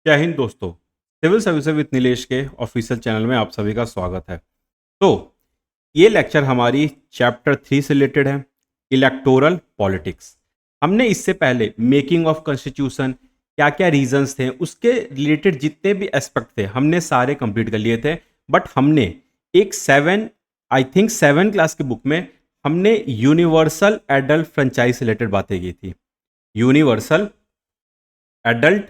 जय हिंद दोस्तों। Civil services with Nilesh के ऑफिशियल चैनल में आप सभी का स्वागत है। तो ये लेक्चर हमारी चैप्टर 3 से रिलेटेड है, इलेक्टोरल पॉलिटिक्स। हमने इससे पहले मेकिंग ऑफ कॉन्स्टिट्यूशन, क्या क्या रीजंस थे, उसके रिलेटेड जितने भी एस्पेक्ट थे हमने सारे कंप्लीट कर लिए थे। बट हमने एक 7 क्लास की बुक में हमने यूनिवर्सल एडल्ट फ्रेंचाइज से रिलेटेड बातें की थी। यूनिवर्सल एडल्ट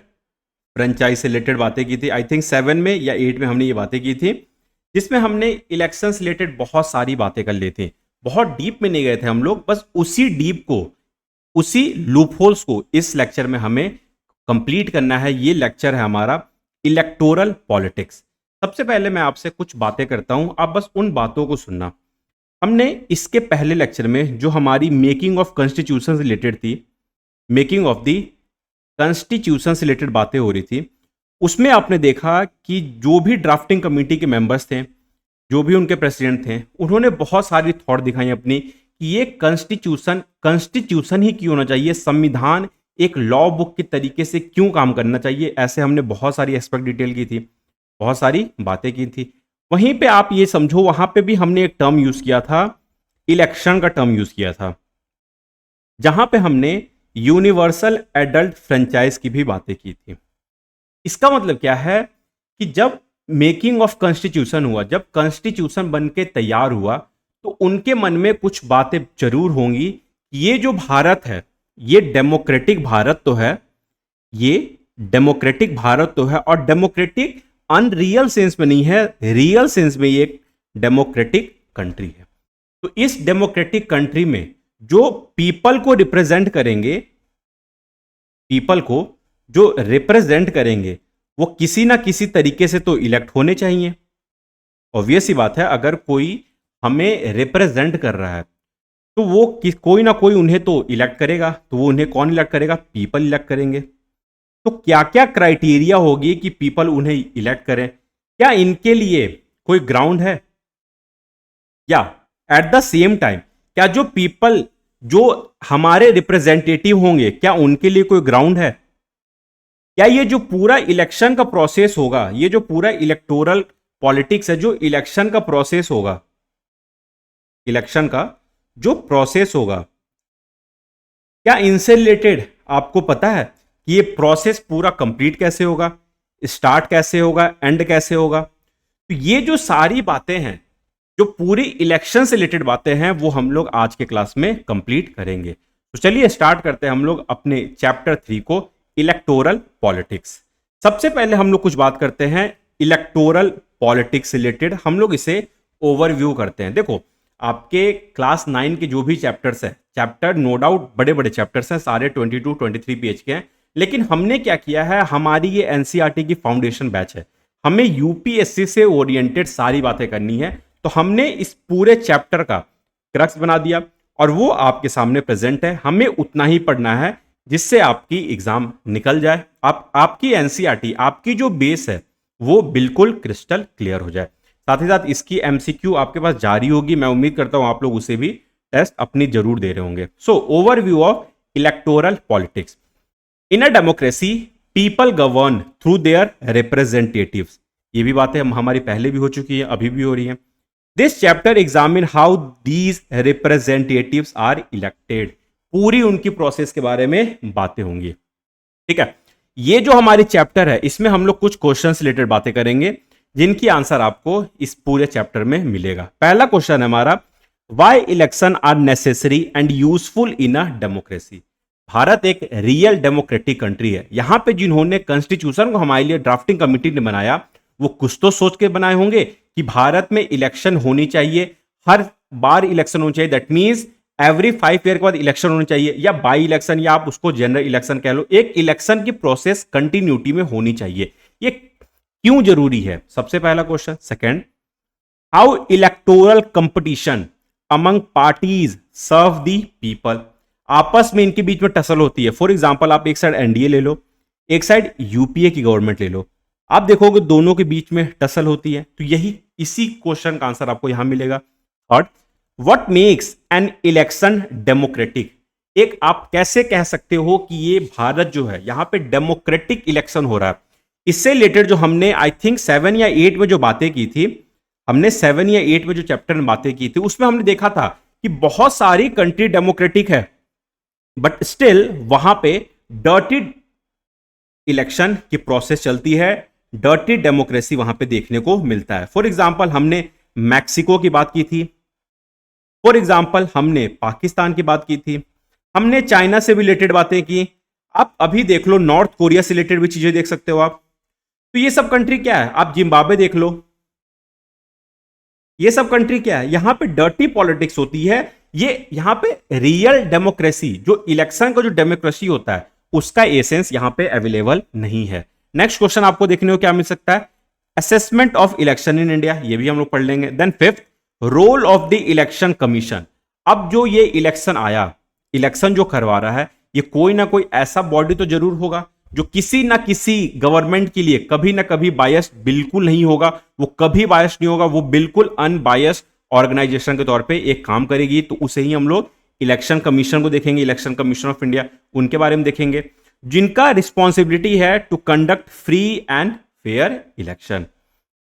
फ्रेंचाइज से रिलेटेड बातें की थी। आई थिंक 7 में या 8 में हमने ये बातें की थी, जिसमें हमने इलेक्शन से रिलेटेड बहुत सारी बातें कर ली थी। बहुत डीप में नहीं गए थे हम लोग, बस उसी डीप को, उसी लूप होल्स को इस लेक्चर में हमें कंप्लीट करना है। ये लेक्चर है हमारा इलेक्टोरल पॉलिटिक्स। सबसे पहले मैं आपसे कुछ बातें करता हूं, आप बस उन बातों को सुनना। हमने इसके पहले लेक्चर में जो हमारी मेकिंग ऑफ कॉन्स्टिट्यूशन से रिलेटेड थी, मेकिंग ऑफ दी कॉन्स्टिट्यूशन से रिलेटेड बातें हो रही थी, उसमें आपने देखा कि जो भी ड्राफ्टिंग कमेटी के मेंबर्स थे, जो भी उनके प्रेसिडेंट थे, उन्होंने बहुत सारी थॉट दिखाई अपनी कि ये कॉन्स्टिट्यूशन ही क्यों होना चाहिए, संविधान एक लॉ बुक के तरीके से क्यों काम करना चाहिए। ऐसे हमने बहुत सारी एस्पेक्ट डिटेल की थी, बहुत सारी बातें की थी। वहीं पे आप ये समझो, वहां पे भी हमने एक टर्म यूज किया था, इलेक्शन का टर्म यूज किया था, जहां पे हमने यूनिवर्सल एडल्ट फ्रेंचाइज की भी बातें की थी। इसका मतलब क्या है कि जब मेकिंग ऑफ कॉन्स्टिट्यूशन हुआ, जब कॉन्स्टिट्यूशन बन के तैयार हुआ, तो उनके मन में कुछ बातें जरूर होंगी। ये जो भारत है, ये डेमोक्रेटिक भारत तो है, ये डेमोक्रेटिक भारत तो है, और डेमोक्रेटिक अनरियल सेंस में नहीं है, रियल सेंस में ये एक डेमोक्रेटिक कंट्री है। तो इस डेमोक्रेटिक कंट्री में जो पीपल को रिप्रेजेंट करेंगे, पीपल को जो रिप्रेजेंट करेंगे, वो किसी ना किसी तरीके से तो इलेक्ट होने चाहिए। ऑब्वियस सी बात है, अगर कोई हमें रिप्रेजेंट कर रहा है तो वो कोई ना कोई उन्हें तो इलेक्ट करेगा। तो वो उन्हें कौन इलेक्ट करेगा? पीपल इलेक्ट करेंगे। तो क्या क्या क्राइटेरिया होगी कि पीपल उन्हें इलेक्ट करें? क्या इनके लिए कोई ग्राउंड है? या एट द सेम टाइम, क्या जो पीपल, जो हमारे रिप्रेजेंटेटिव होंगे, क्या उनके लिए कोई ग्राउंड है? क्या ये जो पूरा इलेक्शन का प्रोसेस होगा, ये जो पूरा इलेक्टोरल पॉलिटिक्स है, जो इलेक्शन का प्रोसेस होगा, इलेक्शन का जो प्रोसेस होगा, क्या इनसे रिलेटेड आपको पता है कि ये प्रोसेस पूरा कंप्लीट कैसे होगा, स्टार्ट कैसे होगा, एंड कैसे होगा? तो ये जो सारी बातें हैं, जो पूरी इलेक्शन से रिलेटेड बातें हैं, वो हम लोग आज के क्लास में कंप्लीट करेंगे। तो चलिए स्टार्ट करते हैं हम लोग अपने चैप्टर 3 को, इलेक्टोरल पॉलिटिक्स। सबसे पहले हम लोग कुछ बात करते हैं इलेक्टोरल पॉलिटिक्स रिलेटेड, हम लोग इसे ओवरव्यू करते हैं। देखो, आपके क्लास 9 के जो भी चैप्टर्स हैं, चैप्टर नो डाउट बड़े बड़े चैप्टर्स हैं, सारे 22-23 पेज के हैं, लेकिन हमने क्या किया है, हमारी ये एनसीईआरटी की फाउंडेशन बैच है, हमें यूपीएससी से ओरिएंटेड सारी बातें करनी है। तो हमने इस पूरे चैप्टर का क्रक्स बना दिया और वो आपके सामने प्रेजेंट है। हमें उतना ही पढ़ना है जिससे आपकी एग्जाम निकल जाए, आपकी एनसीईआरटी, आपकी जो बेस है, वो बिल्कुल क्रिस्टल क्लियर हो जाए। साथ ही साथ इसकी एमसीक्यू आपके पास जारी होगी, मैं उम्मीद करता हूं आप लोग उसे भी टेस्ट अपनी जरूर दे रहे होंगे। So overview of electoral politics. In a democracy people govern through their representatives. ये भी बातें हमारी पहले भी हो चुकी है, अभी भी हो रही है। This chapter examine how these representatives are elected. पूरी उनकी प्रोसेस के बारे में बातें होंगी, ठीक है। ये जो हमारी चैप्टर है, इसमें हम लोग कुछ क्वेश्चन रिलेटेड बातें करेंगे, जिनकी आंसर आपको इस पूरे चैप्टर में मिलेगा। पहला क्वेश्चन है हमारा, why election are necessary and useful in a democracy. Bharat एक रियल डेमोक्रेटिक कंट्री है। यहां पे जिन्होंने कॉन्स्टिट्यूशन को हमारे लिए ड्राफ्टिंग कमिटी ने बनाया, वो कुछ तो सोच के बनाए होंगे कि भारत में इलेक्शन होनी चाहिए, हर बार इलेक्शन होनी चाहिए। दैट मीन्स एवरी 5 ईयर के बाद इलेक्शन होनी चाहिए, या बाई इलेक्शन, या आप उसको जनरल इलेक्शन कह लो। एक इलेक्शन की प्रोसेस कंटिन्यूटी में होनी चाहिए। ये क्यों जरूरी है? सबसे पहला question. Second, how electoral competition among parties serve the people. आपस में इनके बीच में टसल होती है। फॉर एग्जाम्पल, आप एक साइड एनडीए ले लो, एक साइड यूपीए की गवर्नमेंट ले लो, आप देखोगे दोनों के बीच में टसल होती है। तो यही इसी क्वेश्चन का आंसर आपको यहां मिलेगा। Third, what makes an election democratic. एक आप कैसे कह सकते हो कि ये भारत जो है, यहां पे डेमोक्रेटिक इलेक्शन हो रहा है, इससे रिलेटेड जो हमने आई थिंक 7 या 8 में जो बातें की थी, हमने 7 या 8 में जो चैप्टर में बातें की थी, उसमें हमने देखा था कि बहुत सारी कंट्री डेमोक्रेटिक है, बट स्टिल वहां पे डर्टी इलेक्शन की प्रोसेस चलती है, डर्टी डेमोक्रेसी वहां पे देखने को मिलता है। फॉर एग्जाम्पल हमने मैक्सिको की बात की थी, फॉर एग्जाम्पल हमने पाकिस्तान की बात की थी, हमने चाइना से भी रिलेटेड बातें की। आप अभी देख लो नॉर्थ कोरिया से रिलेटेड भी चीजें देख सकते हो आप। तो ये सब कंट्री क्या है, आप जिम्बाब्वे देख लो, ये सब कंट्री क्या है, यहां पे डर्टी पॉलिटिक्स होती है। ये यहां पे रियल डेमोक्रेसी, जो इलेक्शन का जो डेमोक्रेसी होता है, उसका एसेंस यहां पे अवेलेबल नहीं है। नेक्स्ट क्वेश्चन आपको देखने को क्या मिल सकता है, assessment of election in India, ये भी हम लोग पढ़ लेंगे। Then fifth, role of the election commission. अब जो ये इलेक्शन आया, इलेक्शन जो करवा रहा है, ये कोई ना कोई ऐसा बॉडी तो जरूर होगा जो किसी ना किसी गवर्नमेंट के लिए कभी ना कभी बायस्ड बिल्कुल नहीं होगा, वो कभी बायस्ड नहीं होगा, वो बिल्कुल अनबायस्ड ऑर्गेनाइजेशन के तौर पे एक काम करेगी। तो उसे ही हम लोग इलेक्शन कमीशन को देखेंगे, इलेक्शन कमीशन ऑफ इंडिया, उनके बारे में देखेंगे, जिनका रिस्पॉन्सिबिलिटी है to conduct free and fair election.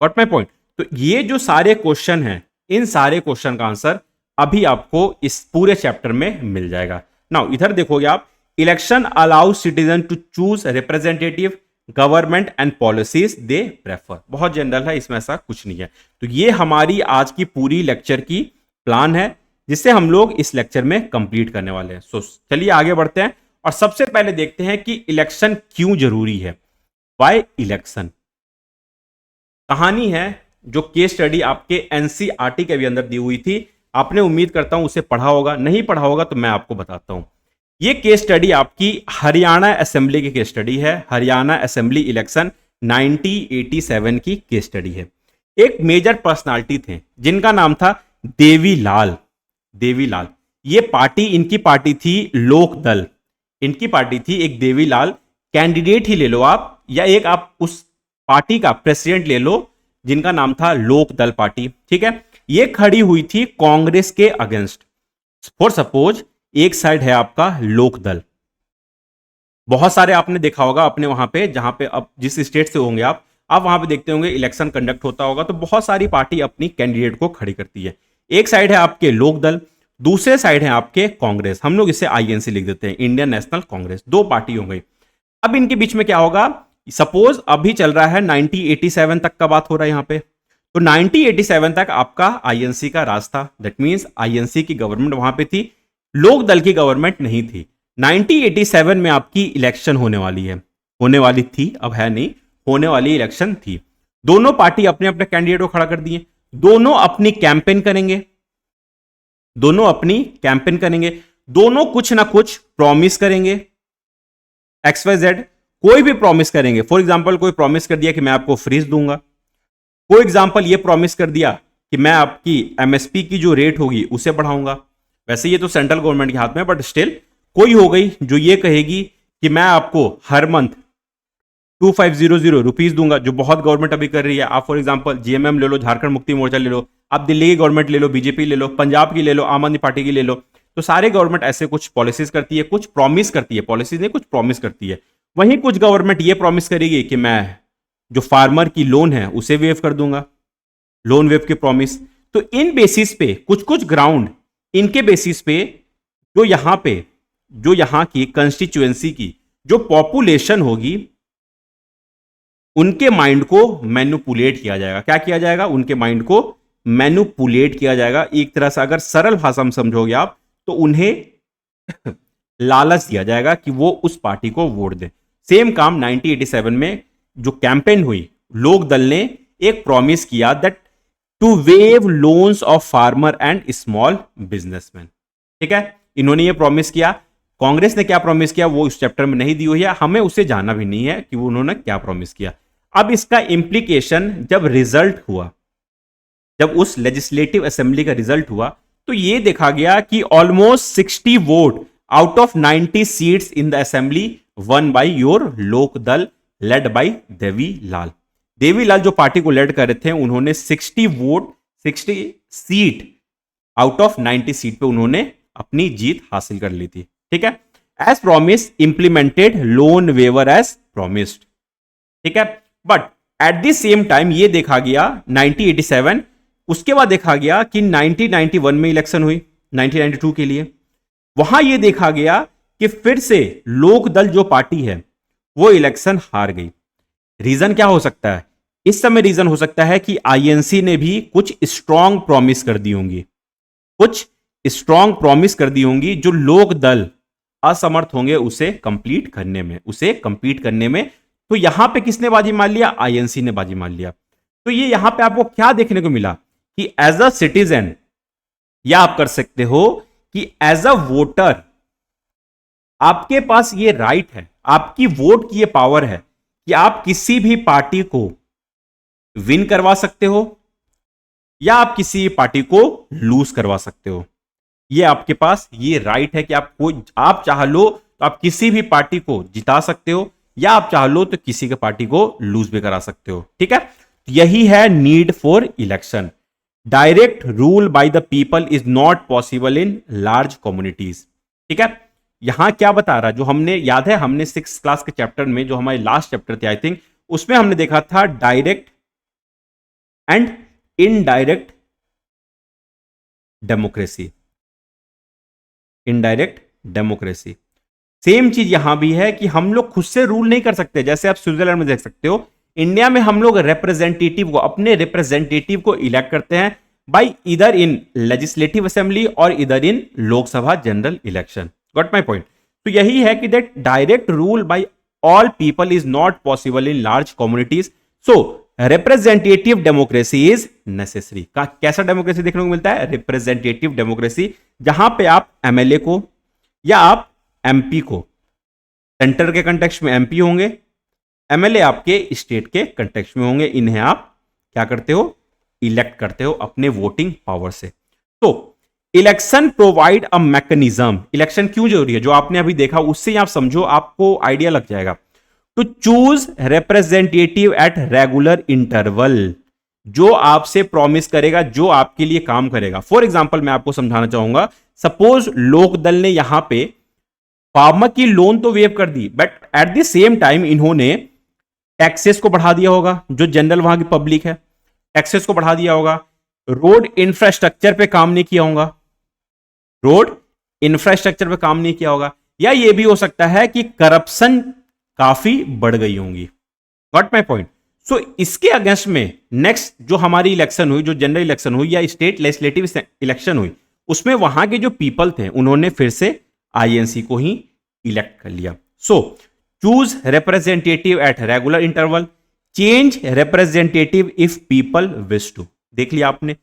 Got my point. तो ये जो सारे क्वेश्चन हैं, इन सारे क्वेश्चन का आंसर अभी आपको इस पूरे चैप्टर में मिल जाएगा। नाउ इधर देखोगे आप, election allows citizen to choose representative government and policies they prefer. बहुत जनरल है, इसमें ऐसा कुछ नहीं है। तो ये हमारी आज की पूरी लेक्चर की प्लान है, जिससे हम लोग इस लेक्चर में कंप्लीट करने वाले हैं। सो चलिए आगे बढ़ते हैं और सबसे पहले देखते हैं कि इलेक्शन क्यों जरूरी है। वाई इलेक्शन कहानी है, जो केस स्टडी आपके एनसीईआरटी के भी अंदर दी हुई थी। आपने उम्मीद करता हूं उसे पढ़ा होगा, नहीं पढ़ा होगा तो मैं आपको बताता हूं। ये केस स्टडी आपकी हरियाणा असेंबली की केस स्टडी है, हरियाणा असेंबली इलेक्शन 1987 की केस स्टडी है। एक मेजर पर्सनालिटी थे जिनका नाम था देवीलाल। देवीलाल, ये पार्टी, इनकी पार्टी थी लोकदल, इनकी पार्टी थी एक देवीलाल। कैंडिडेट ही ले लो आप, या एक आप उस पार्टी का प्रेसिडेंट ले लो जिनका नाम था लोकदल पार्टी, ठीक है। ये खड़ी हुई थी कांग्रेस के अगेंस्ट। फॉर सपोज एक साइड है आपका लोकदल, बहुत सारे आपने देखा होगा अपने वहां पे, जहां पे अब जिस स्टेट से होंगे आप वहां पे देखते होंगे इलेक्शन कंडक्ट होता होगा, तो बहुत सारी पार्टी अपनी कैंडिडेट को खड़ी करती है। एक साइड है आपके लोकदल, दूसरे साइड है आपके कांग्रेस, हम लोग इसे आईएनसी लिख देते हैं, इंडियन नेशनल कांग्रेस। दो पार्टी हो गई। अब इनके बीच में क्या होगा, सपोज अभी चल रहा है 1987 तक का बात हो रहा है यहां पे, तो 1987 तक आपका आईएनसी का राज था। दैट मींस आईएनसी की गवर्नमेंट वहां पे थी, लोक दल की गवर्नमेंट नहीं थी। 1987 में आपकी इलेक्शन होने वाली है, होने वाली थी, अब है नहीं, होने वाली इलेक्शन थी। दोनों पार्टी अपने अपने कैंडिडेट को खड़ा कर दिए, दोनों अपनी कैंपेन करेंगे, दोनों अपनी कैंपेन करेंगे, दोनों कुछ ना कुछ प्रॉमिस करेंगे, XYZ कोई भी प्रॉमिस करेंगे। फॉर एग्जांपल कोई प्रॉमिस कर दिया कि मैं आपको फ्रीज दूंगा, कोई एग्जांपल ये प्रॉमिस कर दिया कि मैं आपकी एमएसपी की जो रेट होगी उसे बढ़ाऊंगा। वैसे ये तो सेंट्रल गवर्नमेंट के हाथ में, बट स्टिल कोई हो गई जो ये कहेगी कि मैं आपको हर मंथ 2500 रुपीज दूंगा, जो बहुत गवर्नमेंट अभी कर रही है। आप फॉर एग्जांपल जीएमएम ले लो, झारखंड मुक्ति मोर्चा ले लो, आप दिल्ली की गवर्नमेंट ले लो, बीजेपी ले लो, पंजाब की ले लो, आम आदमी पार्टी की ले लो, तो सारे गवर्नमेंट ऐसे कुछ पॉलिसीज करती है, कुछ प्रॉमिस करती है, पॉलिसीज नहीं कुछ प्रॉमिस करती है। वहीं कुछ गवर्नमेंट ये प्रॉमिस करेगी कि मैं जो फार्मर की लोन है उसे वेव कर दूंगा, लोन वेव की प्रॉमिस। तो इन बेसिस पे कुछ कुछ ग्राउंड, इनके बेसिस पे जो यहां पे, जो यहां की कंस्टिट्यूएंसी की जो पॉपुलेशन होगी, उनके माइंड को मैनिपुलेट किया जाएगा। क्या किया जाएगा, उनके माइंड को मैनिपुलेट किया जाएगा। एक तरह से अगर सरल भाषा में समझोगे आप, तो उन्हें लालच दिया जाएगा कि वो उस पार्टी को वोट दें। सेम काम 1987 में जो कैंपेन हुई, लोक दल ने एक प्रॉमिस किया that to waive loans of farmer and small businessman, ठीक है। इन्होंने ये प्रॉमिस किया। कांग्रेस ने क्या प्रॉमिस किया वो इस चैप्टर में नहीं दी हुई है, हमें उसे जानना भी नहीं है कि वो उन्होंने क्या प्रॉमिस किया। अब इसका इंप्लीकेशन जब रिजल्ट हुआ, जब उस लेजिस्लेटिव असेंबली का रिजल्ट हुआ, तो ये देखा गया कि almost 60 vote out of 90 seats in the assembly one by your लोक दल लेड बाय देवीलाल। देवीलाल जो पार्टी को लेड कर रहे थे, उन्होंने 60 vote, 60 seat out of 90 seat पे उन्होंने अपनी जीत हासिल कर ली थी, ठीक है। As promise implemented loan waiver as promised, ठीक है। But at the same time ये देखा गया 1987, उसके बाद देखा गया कि 1991 में इलेक्शन हुई 1992 के लिए, वहां यह देखा गया कि फिर से लोक दल जो पार्टी है वो इलेक्शन हार गई। रीजन क्या हो सकता है? इस समय रीजन हो सकता है कि आईएनसी ने भी कुछ स्ट्रांग प्रॉमिस कर दी होंगी, कुछ स्ट्रांग प्रॉमिस कर दी होंगी जो लोक दल असमर्थ होंगे उसे कंप्लीट करने में। तो यहां पे किसने बाजी मार लिया? आईएनसी ने बाजी मार लिया। तो ये यहां पे आपको क्या देखने को मिला कि एज अ सिटीजन, या आप कर सकते हो कि एज अ वोटर आपके पास ये राइट है, आपकी वोट की ये पावर है कि आप किसी भी पार्टी को विन करवा सकते हो या आप किसी पार्टी को लूज करवा सकते हो। ये आपके पास ये राइट है कि आप चाह लो तो आप किसी भी पार्टी को जिता सकते हो या आप चाह लो तो किसी के पार्टी को लूज भी करा सकते हो। ठीक है, यही है need for election. Direct rule bye the people is not possible in large communities. ठीक है, यहां क्या बता रहा है, जो हमने याद है, हमने 6th क्लास के चैप्टर में, जो हमारे लास्ट चैप्टर थे आई थिंक, उसमें हमने देखा था direct and indirect democracy. Indirect democracy same चीज यहां भी है कि हम लोग खुद से रूल नहीं कर सकते। जैसे आप स्विट्जरलैंड में देख सकते हो, इंडिया में हम लोग अपने रिप्रेजेंटेटिव को इलेक्ट करते हैं बाय इधर इन लेजिस्लेटिव असेंबली और इधर in Lok Sabha general election. Got my point? तो यही है कि that direct rule by all people is not possible in large communities, so representative democracy is necessary. कैसा डेमोक्रेसी देखने को मिलता है? रिप्रेजेंटेटिव डेमोक्रेसी, जहां पे आप एमएलए को या आप एमपी को, सेंटर के कंटेक्स्ट में एमपी होंगे, एमएलए आपके स्टेट के कंटेक्स्ट में होंगे, इन्हें आप क्या करते हो? इलेक्ट करते हो अपने वोटिंग पावर से। तो election provide a mechanism. Election क्यों जरूरी है? जो आपने अभी देखा उससे आप समझो, आपको आइडिया लग जाएगा। To choose representative at regular interval, जो आपसे प्रॉमिस करेगा, जो आपके लिए काम करेगा। फॉर एग्जाम्पल मैं आपको समझाना चाहूंगा, सपोज लोक दल ने यहां पे फार्मर की लोन तो वेव कर दी, but at the same time इन्होंने टैक्सेस को बढ़ा दिया होगा, जो जनरल वहां की पब्लिक है, टैक्सेस को बढ़ा दिया होगा, रोड इंफ्रास्ट्रक्चर पे काम नहीं किया होगा, रोड इंफ्रास्ट्रक्चर पे काम नहीं किया होगा, या यह भी हो सकता है कि करप्शन काफी बढ़ गई होंगी। Got my point? सो इसके अगेंस्ट में नेक्स्ट जो हमारी इलेक्शन हुई, जो जनरल इलेक्शन हुई या स्टेट लेजिस्लेटिव इलेक्शन हुई, उसमें वहां के जो पीपल थे उन्होंने फिर से आईएनसी को ही इलेक्ट कर लिया। So choose representative at regular interval, change representative if people wish to. देख लिया आपने,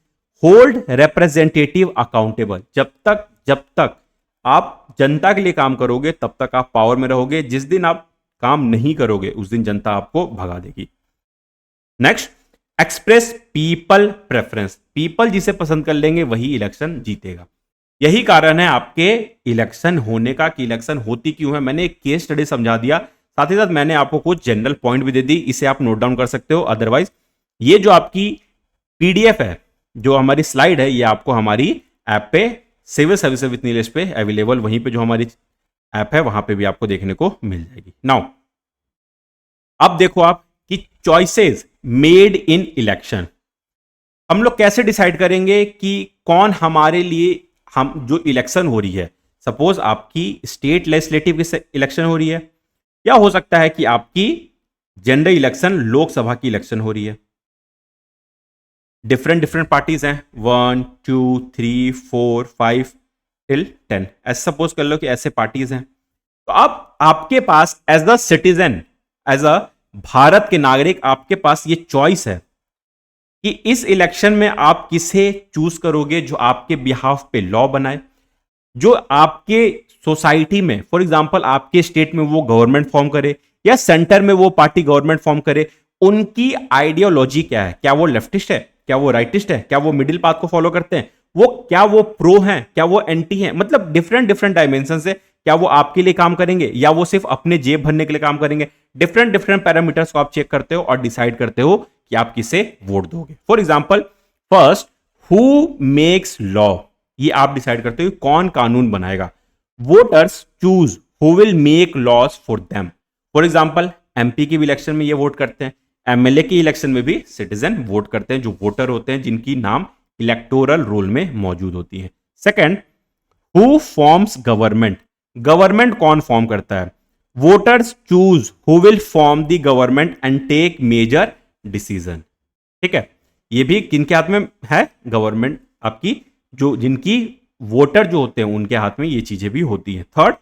होल्ड रिप्रेजेंटेटिव अकाउंटेबल, जब तक आप जनता के लिए काम करोगे तब तक आप पावर में रहोगे, जिस दिन आप काम नहीं करोगे उस दिन जनता आपको भगा देगी। Next, express people preference, people जिसे पसंद कर लेंगे वही इलेक्शन जीतेगा। यही कारण है आपके इलेक्शन होने का, कि इलेक्शन होती क्यों है। मैंने एक केस स्टडी समझा दिया, साथ ही साथ मैंने आपको कुछ जनरल पॉइंट भी दे दी, इसे आप नोट डाउन कर सकते हो। अदरवाइज ये जो आपकी पीडीएफ है, जो हमारी स्लाइड है, ये आपको हमारी ऐप पे सिविल सर्विस विद नीलेश पे अवेलेबल, वहीं पे जो हमारी ऐप है वहां पे भी आपको देखने को मिल जाएगी। नाउ अब देखो आप कि चॉइसेस मेड इन इलेक्शन, हम लोग कैसे डिसाइड करेंगे कि कौन हमारे लिए, हम जो इलेक्शन हो रही है, सपोज आपकी स्टेट लेजिस्लेटिव की इलेक्शन हो रही है, या हो सकता है कि आपकी जनरल इलेक्शन लोकसभा की इलेक्शन हो रही है। डिफरेंट पार्टीज हैं, 1 2 3 4 5 till 10, ऐसे सपोज कर लो कि ऐसे पार्टीज हैं। तो अब आपके पास as a citizen, as a Bharat के नागरिक, आपके पास ये चॉइस है कि इस इलेक्शन में आप किसे चूज करोगे जो आपके बिहाफ पे लॉ बनाए, जो आपके सोसाइटी में, फॉर एग्जांपल आपके स्टेट में वो गवर्नमेंट फॉर्म करे या सेंटर में वो पार्टी गवर्नमेंट फॉर्म करे। उनकी आइडियोलॉजी क्या है? क्या वो लेफ्टिस्ट है, क्या वो राइटिस्ट है, क्या वो मिडिल पाथ को फॉलो करते हैं, क्या वो प्रो हैं, क्या वो एंटी हैं, मतलब डिफरेंट डायमेंशन से क्या वो आपके लिए काम करेंगे या वो सिर्फ अपने जेब भरने के लिए काम करेंगे। डिफरेंट पैरामीटर्स को आप चेक करते हो और डिसाइड करते हो कि आप किसे वोट दोगे। For example, first, who makes law, ये आप डिसाइड करते हो कौन कानून बनाएगा। Voters choose who will make laws for them. For example, MP की इलेक्शन में ये वोट करते हैं, एमएलए के इलेक्शन में भी सिटीजन वोट करते हैं, जो वोटर होते हैं जिनकी नाम इलेक्टोरल रोल में मौजूद होती है। Second, who forms government, government कौन फॉर्म करता है? Voters choose who will form the government and take major decision. ठीक है, ये भी किनके हाथ में है? गवर्नमेंट आपकी, जो जिनकी वोटर जो होते हैं उनके हाथ में ये चीजें भी होती हैं। Third,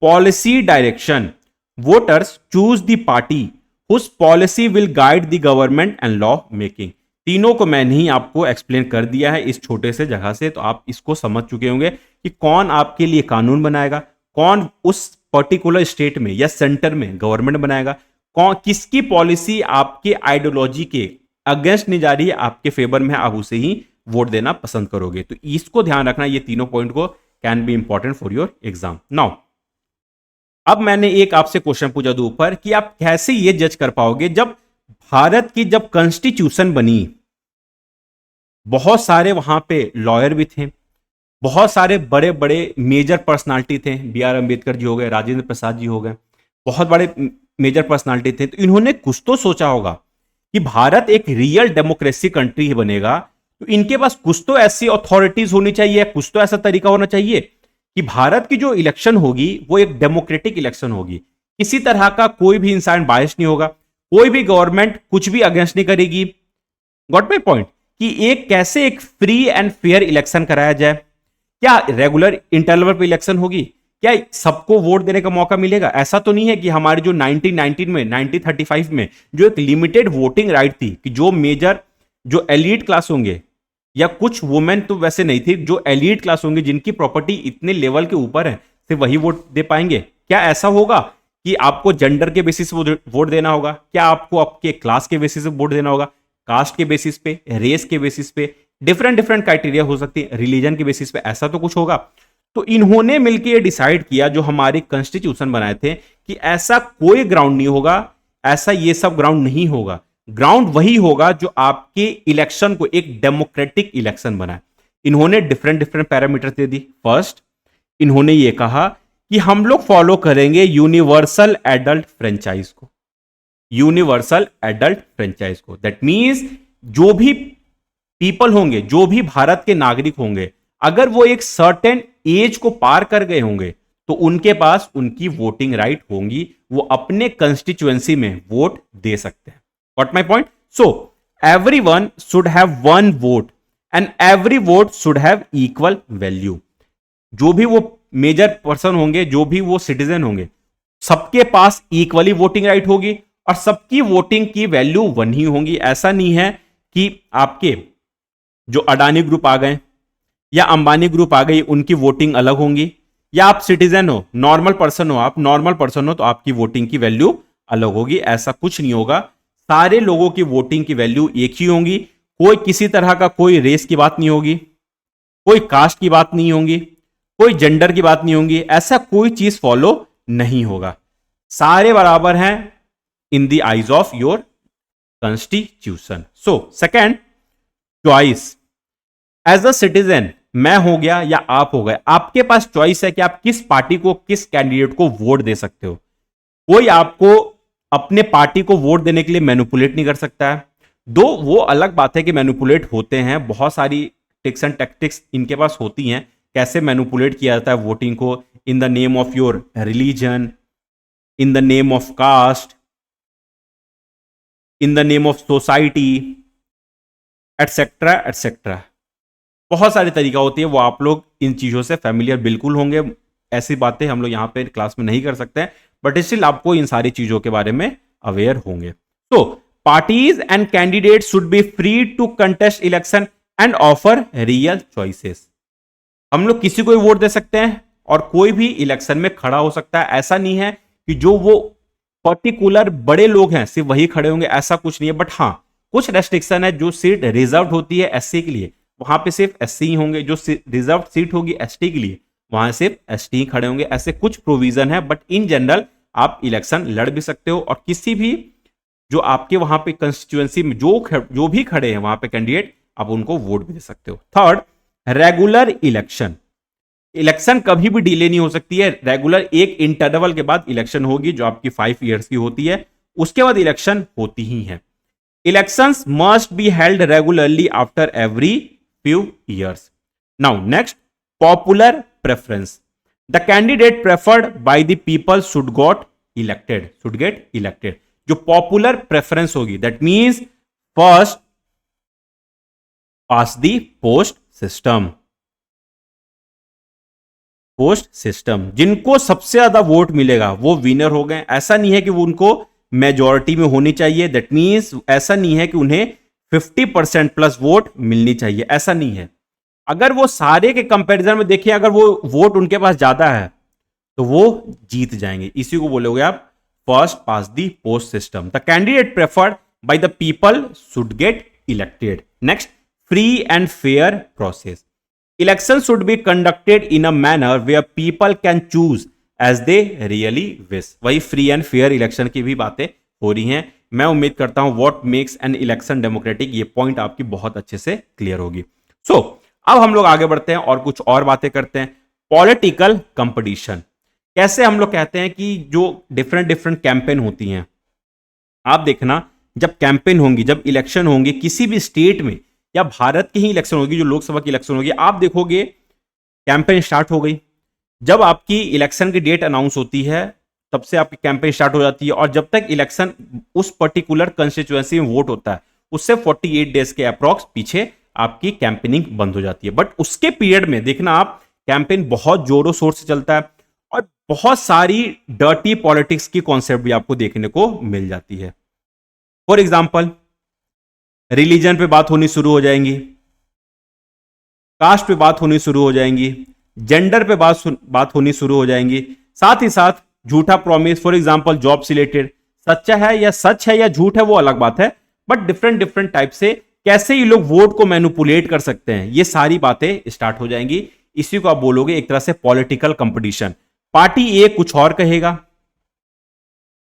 policy direction, voters choose the party whose policy will guide the government and law making. तीनों को मैंने ही आपको एक्सप्लेन कर दिया है इस छोटे से जगह से, तो आप इसको समझ चुके होंगे कि कौन आपके लिए कानून बनाएगा, कौन उस पर्टिकुलर स्टेट में या सेंटर में गवर्नमेंट बनाएगा, कौन किसकी पॉलिसी आपके आइडियोलॉजी के अगेंस्ट नहीं जा रही है, आपके फेवर में, आप उसे ही वोट देना पसंद करोगे। तो इसको ध्यान रखना, ये तीनों पॉइंट को can be important for your exam. Now अब मैंने एक आपसे क्वेश्चन पूछा था ऊपर कि आप कैसे ये जज कर पाओगे, जब भारत की जब कॉन्स्टिट्यूशन बनी, बहुत सारे वहां पे लॉयर भी थे, बहुत सारे बड़े बड़े मेजर पर्सनालिटी थे, बी.आर. अंबेडकर जी हो गए, राजेंद्र प्रसाद जी हो गए, बहुत बड़े मेजर पर्सनालिटी थे। तो इन्होंने कुछ तो सोचा होगा कि भारत एक रियल डेमोक्रेसी कंट्री बनेगा, तो इनके पास कुछ तो ऐसी अथॉरिटीज होनी चाहिए, कुछ तो ऐसा तरीका होना चाहिए कि भारत की जो इलेक्शन होगी वो एक डेमोक्रेटिक इलेक्शन होगी, किसी तरह का कोई भी इंसान बायस नहीं होगा, कोई भी गवर्नमेंट कुछ भी अगेंस्ट नहीं करेगी। Got my point? कि एक कैसे एक फ्री एंड फेयर इलेक्शन कराया जाए, क्या रेगुलर इंटरवल पे इलेक्शन होगी, क्या सबको वोट देने का मौका मिलेगा? ऐसा तो नहीं है कि हमारे जो 1919 में 1935 में जो एक लिमिटेड वोटिंग राइट थी कि जो मेजर जो एलीट क्लास होंगे, या कुछ वुमेन तो वैसे नहीं थी, जो एलीट क्लास होंगे जिनकी प्रॉपर्टी इतने लेवल के ऊपर है, सिर्फ वही वोट दे पाएंगे? क्या ऐसा होगा कि आपको जेंडर के बेसिस पे वोट देना होगा? क्या आपको आपके क्लास के बेसिस पे वोट देना होगा? कास्ट के बेसिस पे, रेस के बेसिस पे, डिफरेंट डिफरेंट क्राइटेरिया हो सकती है, रिलीजन के बेसिस पे, ऐसा तो कुछ होगा। तो इन्होंने मिलकर ये डिसाइड किया, जो हमारे कॉन्स्टिट्यूशन बनाए थे, कि ऐसा कोई ग्राउंड नहीं होगा, ऐसा ये सब ग्राउंड नहीं होगा। ग्राउंड वही होगा जो आपके इलेक्शन को एक डेमोक्रेटिक इलेक्शन बनाए। इन्होंने डिफरेंट डिफरेंट पैरामीटर दे दी। फर्स्ट, इन्होंने ये कहा कि हम लोग फॉलो करेंगे यूनिवर्सल एडल्ट फ्रेंचाइज को, यूनिवर्सल एडल्ट फ्रेंचाइज को। दैट मींस जो भी पीपल होंगे, जो भी भारत के नागरिक होंगे, अगर वो एक सर्टेन एज को पार कर गए होंगे तो उनके पास उनकी वोटिंग राइट होंगी, वो अपने कंस्टिट्यूएंसी में वोट दे सकते हैं। Got my point? So everyone should have one vote and every vote should have equal value. जो भी वो मेजर पर्सन होंगे, जो भी वो सिटीजन होंगे, सबके पास इक्वली वोटिंग राइट होगी और सबकी वोटिंग की वैल्यू वन ही होगी। ऐसा नहीं है कि आपके जो अडानी ग्रुप आ गए या अंबानी ग्रुप आ गई, उनकी वोटिंग अलग होंगी, या आप सिटीजन हो, नॉर्मल पर्सन हो, आप नॉर्मल पर्सन हो तो आपकी वोटिंग की वैल्यू अलग होगी। ऐसा कुछ नहीं होगा, सारे लोगों की वोटिंग की वैल्यू एक ही होगी। कोई किसी तरह का कोई रेस की बात नहीं होगी, कोई कास्ट की बात नहीं होगी, कोई जेंडर की बात नहीं होगी, ऐसा कोई चीज फॉलो नहीं होगा। सारे बराबर हैं in the eyes of your constitution. So second, choice. As a citizen, मैं हो गया या आप हो गए, आपके पास चॉइस है कि आप किस पार्टी को, किस कैंडिडेट को वोट दे सकते हो। कोई आपको अपने पार्टी को वोट देने के लिए मैनिपुलेट नहीं कर सकता है। दो वो अलग बात है कि मैनिपुलेट होते हैं, बहुत सारी टिक्स एंड टैक्टिक्स इनके पास होती हैं, कैसे मैनिपुलेट किया जाता है वोटिंग को, in the name of your religion, in the name of caste, in the name of society, etcetera etcetera. बहुत सारे तरीका होती है, वो आप लोग इन चीजों से फैमिलियर बिल्कुल होंगे। ऐसी बातें हम लोग यहाँ पे क्लास में नहीं कर सकते हैं, बट स्टिल आपको इन सारी चीजों के बारे में अवेयर होंगे। तो parties and candidate should be free to contest election and offer real choices. हम लोग किसी को भी वोट दे सकते हैं और कोई भी इलेक्शन में खड़ा हो सकता है। ऐसा नहीं है कि जो वो पर्टिकुलर बड़े लोग हैं सिर्फ वही खड़े होंगे, ऐसा कुछ नहीं है। बट हाँ, कुछ रेस्ट्रिक्शन है, जो सीट रिजर्व होती है एससी के लिए, वहां पे सिर्फ एससी ही होंगे। जो रिजर्व सीट होगी एसटी के लिए, वहां सिर्फ एसटी ही खड़े होंगे। ऐसे कुछ प्रोविजन है, बट इन जनरल आप इलेक्शन लड़ भी सकते हो और किसी भी जो आपके वहां पे कंस्टिट्यूएंसी में जो भी खड़े हैं वहां पे कैंडिडेट, आप उनको वोट भी दे सकते हो। Third, regular election. इलेक्शन कभी भी डिले नहीं हो सकती है। रेगुलर एक इंटरवल के बाद इलेक्शन होगी, जो आपकी 5 ईयर्स की होती है, उसके बाद इलेक्शन होती ही है। Elections must be held regularly after every few years. Now next, popular preference. The candidate preferred by the people should get elected. जो popular preference होगी, that means first past the post system. जिनको सबसे ज्यादा vote मिलेगा वो winner हो गए. ऐसा नहीं है कि वो उनको मेजॉरिटी में होनी चाहिए. दैट मीन्स ऐसा नहीं है कि उन्हें 50% प्लस वोट मिलनी चाहिए. ऐसा नहीं है. अगर वो सारे के कंपैरिजन में देखिए, अगर वो वोट उनके पास ज्यादा है तो वो जीत जाएंगे. इसी को बोलोगे आप first past the post system. The candidate preferred by the people should get elected. Next, free and fair process. Election should be conducted in a manner where people can choose as they really wish. वही free and fair election की भी बातें हो रही हैं. मैं उम्मीद करता हूं what makes an election democratic, ये पॉइंट आपकी बहुत अच्छे से क्लियर होगी. सो अब हम लोग आगे बढ़ते हैं और कुछ और बातें करते हैं. Political competition. कैसे हम लोग कहते हैं कि जो डिफरेंट कैंपेन होती हैं, आप देखना जब कैंपेन होंगी, जब इलेक्शन होंगे किसी भी स्टेट में या भारत की ही इलेक्शन होगी, जो लोकसभा की इलेक्शन होगी, आप देखोगे कैंपेन स्टार्ट हो गई. जब आपकी इलेक्शन की डेट अनाउंस होती है तब से आपकी कैंपेन स्टार्ट हो जाती है और जब तक इलेक्शन उस पर्टिकुलर कंस्टिट्यूएंसी में वोट होता है उससे 48 डेज के अप्रॉक्स पीछे आपकी कैंपेनिंग बंद हो जाती है. बट उसके पीरियड में देखना आप कैंपेन बहुत जोरों शोर से चलता है और बहुत सारी डर्टी पॉलिटिक्स की कॉन्सेप्ट भी आपको देखने को मिल जाती है. फॉर एग्जाम्पल, रिलीजन पे बात होनी शुरू हो जाएंगी, कास्ट पे बात होनी शुरू हो जाएंगी, जेंडर पे बात होनी शुरू हो जाएंगी. साथ ही साथ झूठा प्रॉमिस, फॉर एग्जाम्पल जॉब से रिलेटेड, सच्चा है या सच है या झूठ है वो अलग बात है, बट डिफरेंट टाइप से कैसे ये लोग वोट को मैनिपुलेट कर सकते हैं, ये सारी बातें स्टार्ट हो जाएंगी. इसी को आप बोलोगे एक तरह से पॉलिटिकल कंपटीशन. पार्टी ए कुछ और कहेगा,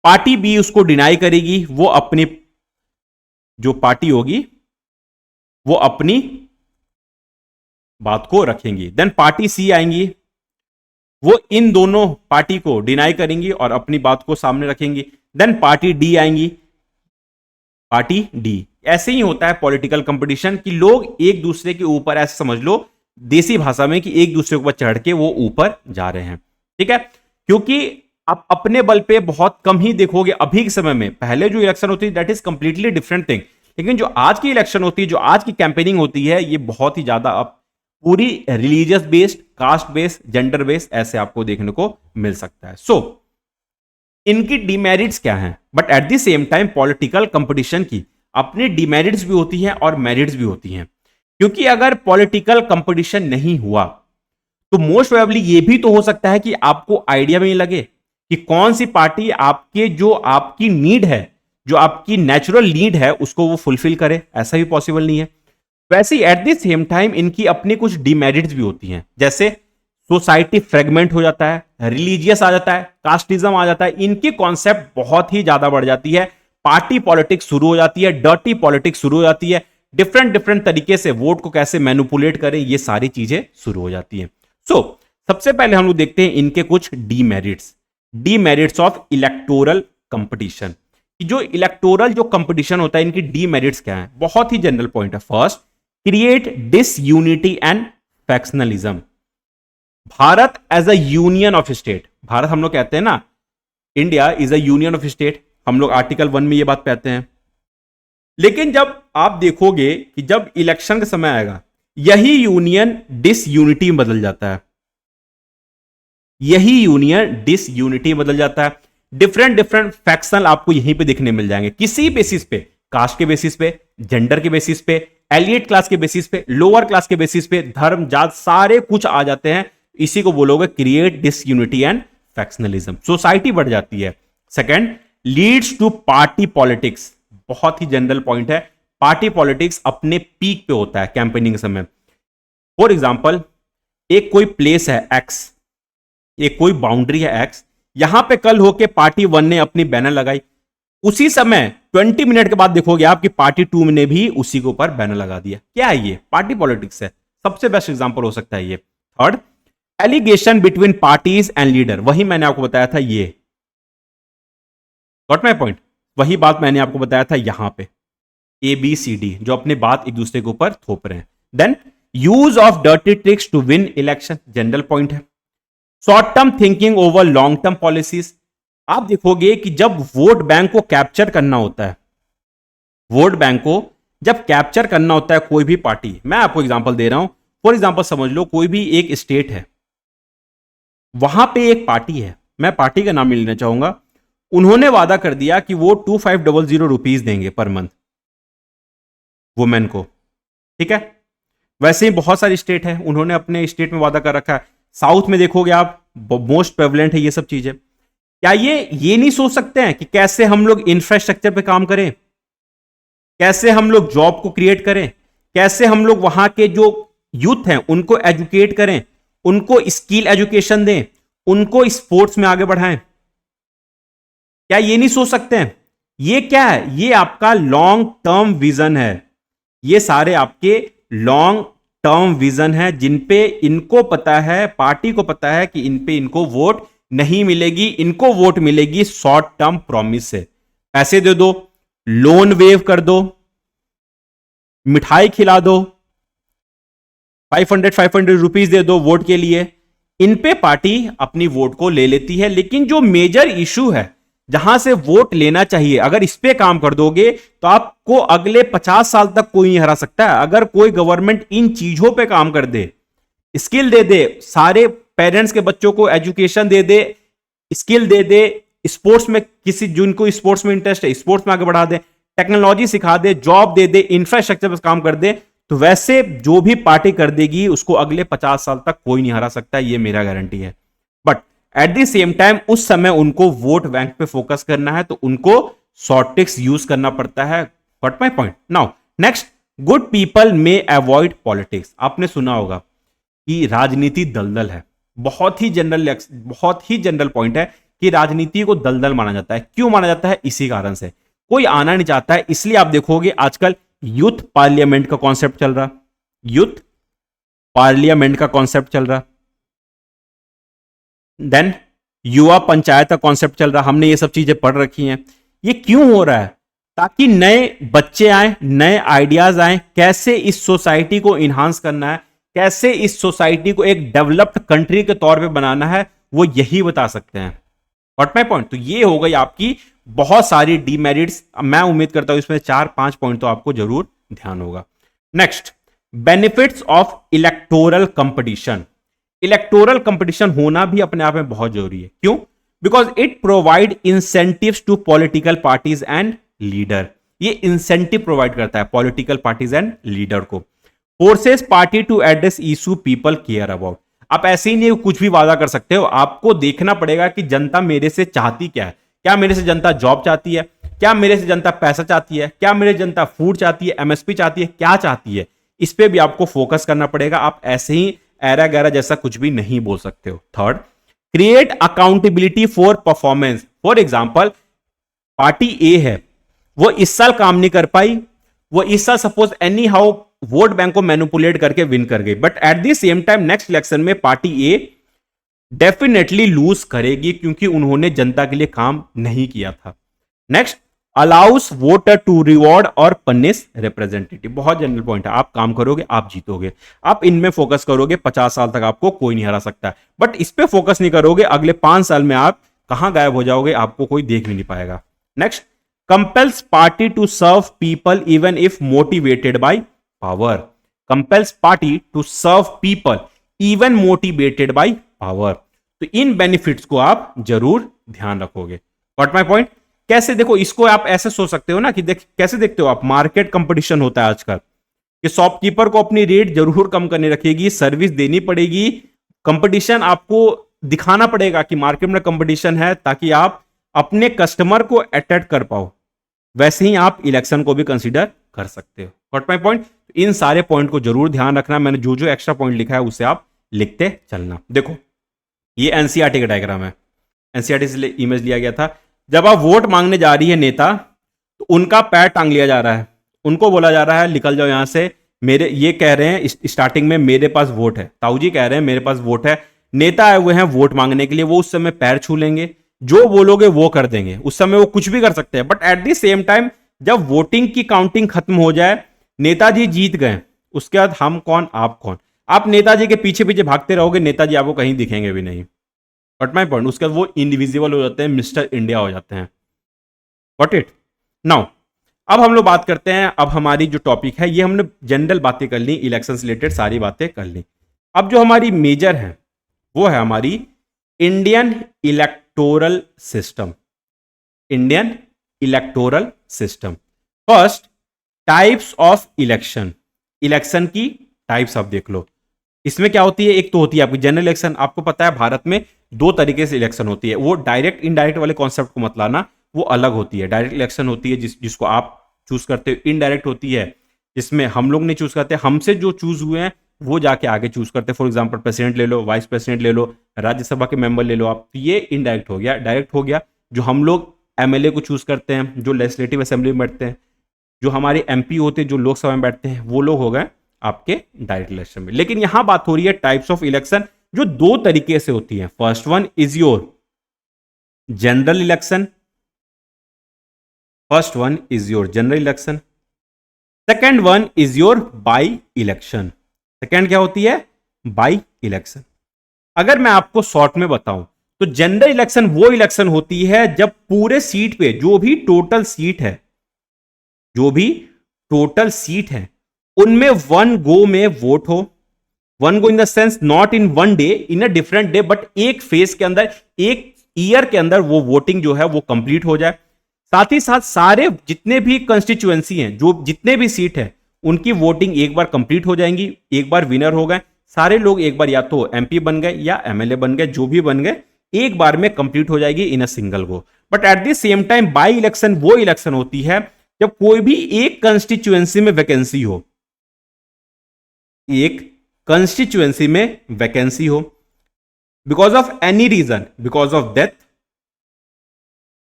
पार्टी बी उसको डिनाई करेगी, वो अपनी जो पार्टी होगी वो अपनी बात को रखेंगी. देन पार्टी सी आएंगी, वो इन दोनों पार्टी को डिनाई करेंगी और अपनी बात को सामने रखेंगी. देन पार्टी डी आएंगी, पार्टी डी. ऐसे ही होता है पॉलिटिकल कंपटीशन कि लोग एक दूसरे के ऊपर, ऐसे समझ लो देसी भाषा में, कि एक दूसरे के ऊपर चढ़ के वो ऊपर जा रहे हैं. ठीक है, क्योंकि आप अपने बल पे बहुत कम ही देखोगे अभी के समय में. पहले जो इलेक्शन होती है that is completely different thing, लेकिन जो आज की इलेक्शन होती है, जो आज की कैंपेनिंग होती है, ये बहुत ही ज्यादा अब पूरी religious based, caste based, gender based ऐसे आपको देखने को मिल सकता है. सो इनकी डिमेरिट्स क्या हैं, but at the same time political competition की अपनी डिमेरिट्स भी होती हैं और मेरिट्स भी होती हैं. क्योंकि अगर पॉलिटिकल कंपटीशन नहीं हुआ तो मोस्ट प्रोबेबली ये भी तो हो सकता है कि आपको आइडिया में नहीं लगे कि कौन सी पार्टी आपके जो आपकी नीड है, जो आपकी नेचुरल नीड है, उसको वो फुलफिल करे. ऐसा भी पॉसिबल नहीं है. वैसे ही एट द सेम टाइम इनकी अपनी कुछ डिमेरिट्स भी होती हैं, जैसे सोसाइटी फ्रेगमेंट हो जाता है, रिलीजियस आ जाता है, कास्टिज्म आ जाता है, इनकी कॉन्सेप्ट बहुत ही ज्यादा बढ़ जाती है, पार्टी पॉलिटिक्स शुरू हो जाती है, डर्टी पॉलिटिक्स शुरू हो जाती है, डिफरेंट तरीके से वोट को कैसे मैनिपुलेट करें, ये सारी चीजें शुरू हो जाती हैं. सो सबसे पहले हम लोग देखते हैं इनके कुछ डीमेरिट्स ऑफ इलेक्टोरल कंपटीशन. जो इलेक्टोरल जो कंपटीशन होता है, इनकी डीमेरिट्स क्या है. बहुत ही जनरल पॉइंट है. First, create disunity and factionalism. Bharat as a union of state, Bharat हम लोग कहते हैं ना, India is a union of state, हम लोग आर्टिकल 1 में ये बात कहते हैं. लेकिन जब आप देखोगे कि जब इलेक्शन का समय आएगा, यही यूनियन डिसयूनिटी में बदल जाता है, यही यूनियन डिसयूनिटी में बदल जाता है. डिफरेंट फैक्शन आपको यहीं पे देखने मिल जाएंगे, किसी बेसिस पे, कास्ट के बेसिस पे, जेंडर के बेसिस पे, एलिट क्लास के बेसिस पे, लोअर क्लास के बेसिस पे, धर्म जात सारे कुछ आ जाते हैं. इसी को बोलोगे create disunity and factionalism. Society बढ़ जाती है. Second, leads to party politics. बहुत ही जनरल पॉइंट है. पार्टी पॉलिटिक्स अपने पीक पे होता है कैंपेनिंग समय. फॉर एग्जांपल, एक कोई प्लेस है एक्स, एक कोई बाउंड्री है एक्स, यहां पे कल होके पार्टी 1 ने अपनी बैनर लगाई, उसी समय 20 मिनट के बाद देखोगे आप कि पार्टी 2 ने भी उसी के ऊपर बैनर लगा दिया. क्या है ये? पार्टी पॉलिटिक्स है. सबसे बेस्ट एग्जांपल हो सकता है ये. Third, allegation between parties and leader. वही मैंने आपको बताया था, ये गॉट माय पॉइंट, वही बात मैंने आपको बताया था यहां पे. ABCD, जो अपने बात एक दूसरे के ऊपर थोप रहे हैं। Then use of dirty tricks to win election, general point है। Short term thinking over long term policies, आप देखोगे कि जब वोट बैंक को कैप्चर करना होता है, वोट बैंक को जब कैप्चर करना होता है कोई भी पार्टी, मैं आपको एग्जांपल दे रहा हूं, फॉर एग्जांपल समझ लो कोई भी एक स्टेट है, वहां पे एक पार्टी है, मैं पार्टी का नाम नहीं लेना चाहूंगा, उन्होंने वादा कर दिया कि वो 2500 रुपीज देंगे पर मंथ वुमेन को, ठीक है। वैसे ही बहुत सारी स्टेट है, उन्होंने अपने स्टेट में वादा कर रखा है। साउथ में देखोगे आप, मोस्ट प्रेवलेंट है ये सब चीजें। क्या ये नहीं सोच सकते हैं कि कैसे हम लोग इंफ्रास्ट्रक्चर पे काम करें, कैसे हम लोग जॉब को क्रिएट करें, कैसे हम लोग वहां के जो यूथ हैं उनको एजुकेट करें, उनको स्किल एजुकेशन दें, उनको स्पोर्ट्स में आगे बढ़ाएं? क्या ये नहीं सोच सकते हैं? ये क्या है? ये आपका लॉन्ग टर्म विजन है। ये सारे आपके लॉन्ग टर्म विजन है जिन पे इनको पता है, पार्टी को पता है कि इन पे इनको वोट नहीं मिलेगी, इनको वोट मिलेगी शॉर्ट टर्म प्रॉमिस से। पैसे दे दो, लोन वेव कर दो, मिठाई खिला दो, 500 रुपीज दे दो वोट के लिए, इन पे पार्टी अपनी वोट को ले लेती है। लेकिन जो मेजर इशू है जहां से वोट लेना चाहिए, अगर इस पे काम कर दोगे तो आपको अगले 50 साल तक कोई नहीं हरा सकता है। अगर कोई गवर्नमेंट इन चीजों पे काम कर दे, स्किल दे दे, सारे पेरेंट्स के बच्चों को एजुकेशन दे दे, स्किल दे दे, स्पोर्ट्स में किसी जिनको स्पोर्ट्स में इंटरेस्ट है स्पोर्ट्स में आगे बढ़ा दे, टेक्नोलॉजी सिखा दे, जॉब दे दे, इंफ्रास्ट्रक्चर पर काम कर दे, तो वैसे जो भी पार्टी कर देगी उसको अगले 50 साल तक कोई नहीं हरा सकता, ये मेरा गारंटी है। But at the same time उस समय उनको वोट बैंक पे फोकस करना है, तो उनको शॉर्ट ट्रिक्स यूज करना पड़ता है। What my point now. Next, good people may avoid politics. आपने सुना होगा कि राजनीति दलदल है, बहुत ही जनरल पॉइंट है कि राजनीति को दलदल माना जाता है। क्यों माना जाता है? इसी कारण से कोई आना नहीं चाहता है। इसलिए आप देखोगे आजकल यूथ पार्लियामेंट का कॉन्सेप्ट चल रहा, यूथ पार्लियामेंट का कॉन्सेप्ट चल रहा, देन युवा पंचायत का कॉन्सेप्ट चल रहा। हमने ये सब चीजें पढ़ रखी हैं। ये क्यों हो रहा है? ताकि नए बच्चे आए, नए आइडियाज आए, कैसे इस सोसाइटी को इन्हांस करना है, कैसे इस सोसाइटी को एक डेवलप्ड कंट्री के तौर पे बनाना है, वो यही बता सकते हैं। What my point. तो ये हो गई आपकी बहुत सारी डीमेरिट्स। मैं उम्मीद करता हूं इसमें 4-5 पॉइंट तो आपको जरूर ध्यान होगा। Next, benefits of electoral competition. Electoral competition होना भी अपने आप में बहुत जरूरी है। क्यों? Because it provide incentives to political parties and leader. ये इंसेंटिव प्रोवाइड करता है पॉलिटिकल पार्टीज एंड लीडर को। Forces party to address issue people care about. आप ऐसे ही नहीं कुछ भी वादा कर सकते हो, आपको देखना पड़ेगा कि जनता मेरे से चाहती क्या है। क्या मेरे से जनता जॉब चाहती है? क्या मेरे से जनता पैसा चाहती है? क्या मेरे जनता फूड चाहती है, एमएसपी चाहती है, क्या चाहती है? इस पे भी आपको फोकस करना पड़ेगा। आप ऐसे ही एरा गैरा जैसा कुछ भी नहीं बोल सकते हो। Third, create accountability for performance. For example, party A है, वो इस साल काम नहीं कर पाई, वो इस साल suppose any how vote bank को मैनिपुलेट करके विन कर गई, but at the same time next election में पार्टी ए डेफिनेटली लूज करेगी क्योंकि उन्होंने जनता के लिए काम नहीं किया था। Next, allows voter to reward और पनिश रिप्रेजेंटेटिव। बहुत जनरल पॉइंट है। आप काम करोगे, आप जीतोगे। आप इनमें फोकस करोगे, 50 साल तक आपको कोई नहीं हरा सकता। बट इस पे फोकस नहीं करोगे, अगले 5 साल में आप कहां गायब हो जाओगे, आपको कोई देख भी नहीं पाएगा। Next, compels party to serve people even if motivated by power. Compels party to serve people even motivated by power. तो इन बेनिफिट्स को आप जरूर ध्यान रखोगे। What my point. कैसे? देखो, इसको आप ऐसे सोच सकते हो ना कि कैसे देखते हो आप, मार्केट कंपटीशन होता है आजकल कि शॉपकीपर को अपनी रेट जरूर कम करने रखेगी, सर्विस देनी पड़ेगी, कंपटीशन आपको दिखाना पड़ेगा कि मार्केट में कंपटीशन है ताकि आप अपने कस्टमर को अट्रैक्ट कर पाओ। वैसे ही आप इलेक्शन को भी कंसीडर कर सकते हो। What my point. इन सारे पॉइंट को जरूर ध्यान रखना। मैंने जो जो एक्स्ट्रा पॉइंट लिखा है उसे आप लिखते चलना। देखो, ये एनसीईआरटी का डायग्राम है, एनसीईआरटी से इमेज लिया गया था। जब आप वोट मांगने जा रही है नेता, तो उनका पैर टांग लिया जा रहा है, उनको बोला जा रहा है निकल जाओ यहां से। मेरे ये कह रहे हैं स्टार्टिंग में मेरे पास वोट है, ताऊ जी कह रहे हैं मेरे पास वोट है, नेता आए हुए हैं वोट मांगने के लिए, वो उस समय पैर छू लेंगे, जो बोलोगे वो कर देंगे, उस समय वो कुछ भी कर सकते हैं। But at the same time जब वोटिंग की काउंटिंग खत्म हो जाए, नेताजी जीत गए, उसके बाद हम कौन आप कौन, आप नेताजी के पीछे पीछे भागते रहोगे, नेताजी आपको कहीं दिखेंगे भी नहीं। बट माई पॉइंट, उसके बाद वो इंडिविजुअल हो जाते हैं, मिस्टर इंडिया हो जाते हैं। वॉट इट नाउ, अब हम लोग बात करते हैं, अब हमारी जो टॉपिक है, ये हमने जनरल बातें कर ली, इलेक्शन से रिलेटेड सारी बातें कर ली। अब जो हमारी मेजर है वो है हमारी Indian electoral system. Indian electoral system. First, types of election. Election की टाइप्स आप देख लो, इसमें क्या होती है, एक तो होती है आपकी जनरल इलेक्शन। आपको पता है भारत में दो तरीके से इलेक्शन होती है, वो डायरेक्ट इनडायरेक्ट वाले कॉन्सेप्ट को मत लाना, वो अलग होती है। डायरेक्ट इलेक्शन होती है जिसको आप चूज करते हो, इनडायरेक्ट होती है जिसमें हम लोग नहीं चूज करते, हमसे जो चूज हुए हैं वो जाके आगे चूज करते हैं। फॉर एग्जाम्पल प्रेसिडेंट ले लो, वाइस प्रेसिडेंट ले लो, राज्यसभा के मेंबर ले लो आप, तो ये इनडायरेक्ट हो गया। डायरेक्ट हो गया जो हम लोग एमएलए को चूज करते हैं, जो लेजिस्लेटिव असेंबली में बैठते हैं, जो हमारे एमपी होते हैं, जो लोकसभा में बैठते हैं, वो लोग हो गए आपके डायरेक्ट इलेक्शन में। लेकिन यहां बात हो रही है टाइप्स ऑफ इलेक्शन जो दो तरीके से होती है। First one is your general election, first one is your general election. Second one is your by election. Second क्या होती है, बाई इलेक्शन। अगर मैं आपको शॉर्ट में बताऊं तो जनरल इलेक्शन वो इलेक्शन होती है जब पूरे सीट पे जो भी टोटल सीट है, जो भी टोटल सीट है उनमें वन गो में वोट हो। One go in the sense not in one day, in a different day, but एक फेज के अंदर, एक ईयर के अंदर वो वोटिंग जो है वो कंप्लीट हो जाए। साथ ही साथ सारे जितने भी कंस्टिट्यूएंसी हैं, जो जितने भी सीट है, उनकी वोटिंग एक बार कंप्लीट हो जाएंगी, एक बार विनर हो गए सारे लोग, एक बार या तो एमपी बन गए या एमएलए बन गए, जो भी बन गए, एक बार में कंप्लीट हो जाएगी in a single go. But at the same time by election वो इलेक्शन होती है जब कोई भी एक कंस्टिट्यूएंसी में वैकेंसी हो, एक कंस्टिट्यूएंसी में वैकेंसी हो, because of any reason, because of death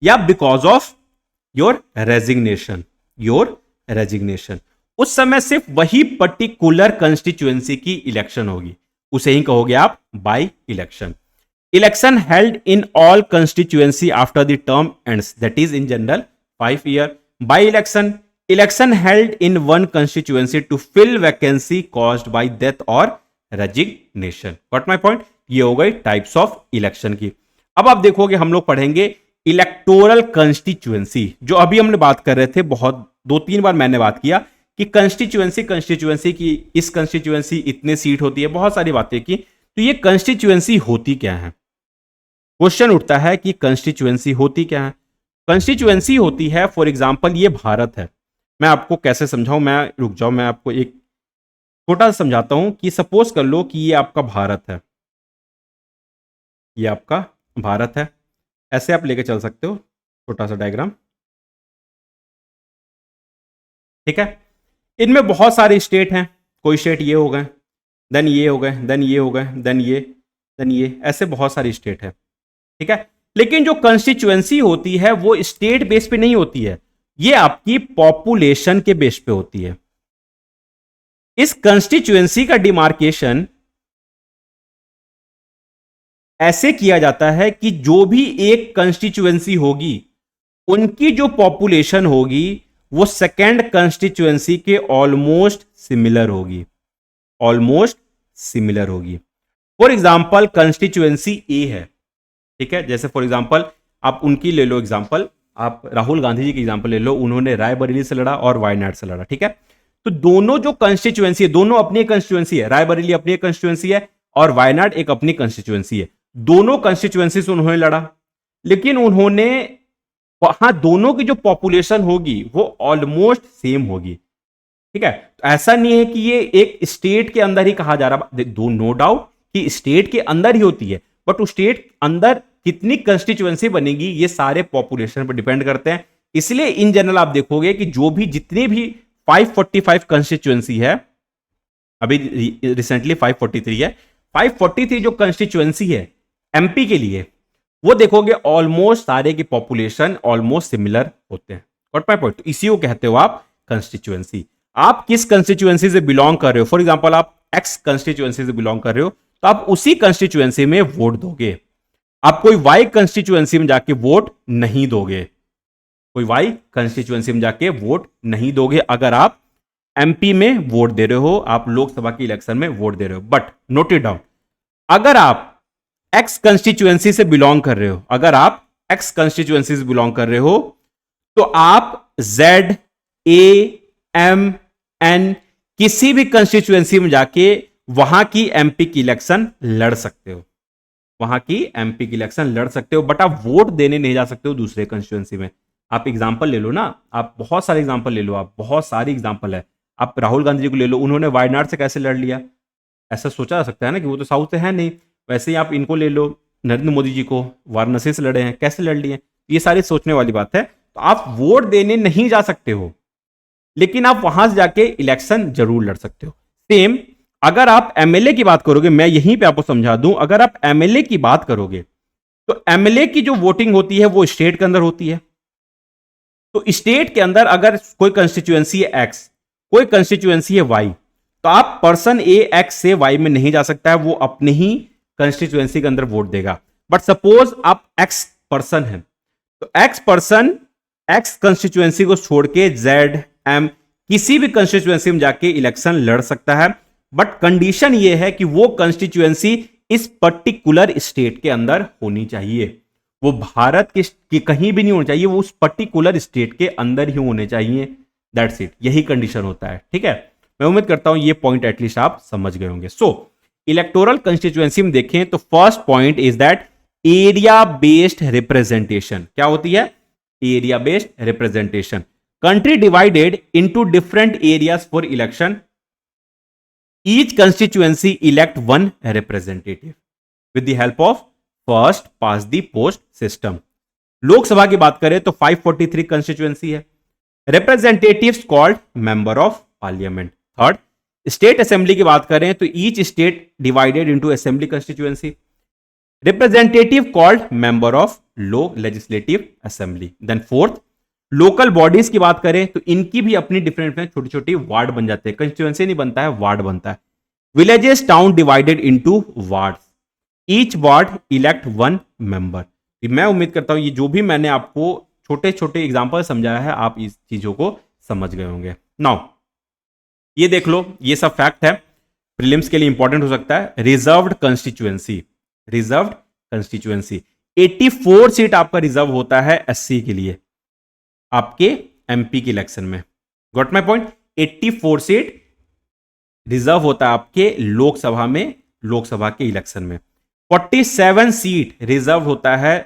या because of your resignation, your resignation, उस समय सिर्फ वही पर्टिकुलर कंस्टिट्यूएंसी की इलेक्शन होगी, उसे ही कहोगे आप by election. Election held in all constituency after the term ends, that is in general 5 year. By election, election held in one constituency to fill vacancy caused by death और resignation. Got my point, ये हो गई types of election की। अब आप देखोगे हम लोग पढ़ेंगे इलेक्टोरल कंस्टिट्यूएंसी, जो अभी हमने बात कर रहे थे, बहुत 2-3 बार मैंने बात किया कि कंस्टिट्यूएंसी की, इस कंस्टिट्यूएंसी इतने सीट होती है, बहुत सारी बातें की। तो ये कंस्टिट्यूएंसी होती क्या है, क्वेश्चन उठता है कि कंस्टिट्यूएंसी होती क्या है। कंस्टिट्यूएंसी होती है, फॉर एग्जांपल ये भारत है, मैं आपको कैसे समझाऊं, मैं रुक जाओ, मैं आपको एक छोटा सा समझाता हूं कि सपोज कर लो कि ये आपका भारत है, ये आपका भारत है, ऐसे आप लेके चल सकते हो छोटा सा डायग्राम, ठीक है। इनमें बहुत सारे स्टेट हैं, कोई स्टेट ये हो गए, देन ये हो गए, देन ये हो गए, देन ये, देन ये, ऐसे बहुत सारे स्टेट है, ठीक है। लेकिन जो कंस्टिट्यूएंसी होती है वो स्टेट बेस पे नहीं होती है, ये आपकी पॉपुलेशन के बेस पे होती है। इस कंस्टिट्यूएंसी का डिमार्केशन ऐसे किया जाता है कि जो भी एक कंस्टिट्यूएंसी होगी उनकी जो पॉपुलेशन होगी वो सेकेंड कंस्टिट्यूएंसी के ऑलमोस्ट सिमिलर होगी, ऑलमोस्ट सिमिलर होगी। फॉर एग्जांपल कंस्टिट्यूएंसी ए है, ठीक है, जैसे फॉर एग्जांपल आप उनकी ले लो एग्जांपल, आप राहुल गांधी जी की एग्जांपल ले लो, उन्होंने रायबरेली से लड़ा और वायनाड से लड़ा, ठीक है। तो दोनों जो कंस्टिट्यूएंसी है, दोनों अपनी कंस्टिट्यूएंसी है, रायबरेली अपनी कंस्टिट्यूएंसी है और वायनाड एक अपनी कंस्टिट्यूएंसी है, दोनों कंस्टिट्यूएंसी से उन्होंने लड़ा, लेकिन उन्होंने वहां दोनों की जो पॉपुलेशन होगी वो ऑलमोस्ट सेम होगी, ठीक है। तो ऐसा नहीं है कि ये एक स्टेट के अंदर ही कहा जा रहा, नो डाउट कि स्टेट के अंदर ही होती है, बट उस स्टेट अंदर कितनी कंस्टिट्यूएंसी बनेगी ये सारे पॉपुलेशन पर डिपेंड करते हैं। इसलिए इन जनरल आप देखोगे कि जो भी जितने भी 545 कंस्टिट्यूएंसी है, अभी रिसेंटली 543 है, 543 जो कंस्टिट्यूएंसी है एमपी के लिए, वो देखोगे ऑलमोस्ट सारे की पॉपुलेशन ऑलमोस्ट सिमिलर होते हैं। व्हाट माय पॉइंट, इसी को कहते हो आप कंस्टिट्यूएंसी। आप किस कंस्टिट्यूएंसी से बिलोंग कर रहे हो, फॉर एग्जांपल आप एक्स कंस्टिट्यूएंसी से बिलोंग कर रहे हो तो आप उसी कंस्टिट्यूएंसी में वोट दोगे, आप कोई वाई कंस्टिट्यूएंसी में जाके वोट नहीं दोगे, कोई वाई कंस्टिट्यूएंसी में जाके वोट नहीं दोगे अगर आप एमपी में वोट दे रहे हो, आप लोकसभा की इलेक्शन में वोट दे रहे हो। बट नोट इट डाउन, अगर आप एक्स कंस्टिट्यूएंसी से बिलोंग कर रहे हो, अगर आप एक्स कंस्टिट्यूएंसी से बिलोंग कर रहे हो, तो आप जेड, ए, एम, एन किसी भी कंस्टिट्यूएंसी में जाके वहां की एमपी की इलेक्शन लड़ सकते हो, वहां की एमपी की इलेक्शन लड़ सकते हो, बट आप वोट देने नहीं जा सकते हो दूसरे कंस्टिट्यूएंसी में। आप एग्जांपल ले लो ना, आप बहुत सारे एग्जांपल ले लो, आप बहुत सारी एग्जांपल है। आप राहुल गांधी जी को ले लो, उन्होंने वायनाड से कैसे लड़ लिया, ऐसा सोचा जा सकता है ना कि वो तो साउथ से है नहीं। वैसे ही आप इनको ले लो, नरेंद्र मोदी जी को वाराणसी से लड़े हैं, कैसे लड़ लिए, ये सारी सोचने वाली बात है। तो आप वोट देने नहीं जा सकते हो, लेकिन आप वहां से जाके इलेक्शन जरूर लड़ सकते हो। सेम अगर आप एमएलए की बात करोगे, मैं यहीं पे आपको समझा दूं, अगर आप एमएलए की बात करोगे तो एमएलए की जो वोटिंग होती है वो स्टेट के अंदर होती है। तो स्टेट के अंदर अगर कोई कंस्टिट्यूएंसी है एक्स, कोई कंस्टिट्यूएंसी है वाई, तो आप पर्सन ए एक्स से वाई में नहीं जा सकता है, वो अपने ही कंस्टिट्यूएंसी के अंदर वोट देगा। बट सपोज आप एक्स पर्सन है, तो एक्स पर्सन एक्स कंस्टिट्यूएंसी को छोड़ के जेड, एम किसी भी कंस्टिट्यूएंसी में जाके इलेक्शन लड़ सकता है। बट कंडीशन यह है कि वो कंस्टिट्यूएंसी इस पर्टिकुलर स्टेट के अंदर होनी चाहिए, वो भारत की कहीं भी नहीं होनी चाहिए, वो उस पर्टिकुलर स्टेट के अंदर ही होने चाहिए। दैट्स इट, यही कंडीशन होता है। ठीक है, मैं उम्मीद करता हूं ये पॉइंट एटलीस्ट आप समझ गए होंगे। सो इलेक्टोरल कंस्टिट्यूएंसी में देखें तो first point is that area based representation. क्या होती है? Area based representation. Country divided into different areas for election, each constituency elect one representative with the help of first pass the post system. Lok Sabha की बात करें तो 543 constituency है, representatives called member of parliament. Third, state assembly की बात करें तो each state divided into assembly constituency, representative called member of low legislative assembly. Then fourth, local bodies की बात करें तो इनकी भी अपनी डिफरेंट छोटी छोटी वार्ड बन जाते हैं, कंस्टिट्यूएंसी नहीं बनता है, वार्ड बनता है। Villages town divided into wards, each ward elect one member. मैं उम्मीद करता हूं ये जो भी मैंने आपको छोटे छोटे एग्जांपल समझाया है, आप इस चीजों को समझ गए होंगे। नाउ ये देख लो, ये सब फैक्ट है, प्रीलिम्स के लिए इंपॉर्टेंट हो सकता है। Reserved constituency, reserved constituency 84 seat आपका रिजर्व होता है एससी के लिए आपके एमपी के इलेक्शन में। Got my point? 84 seat reserve होता है आपके लोकसभा में, लोकसभा के इलेक्शन में। 47 सीट रिजर्व होता है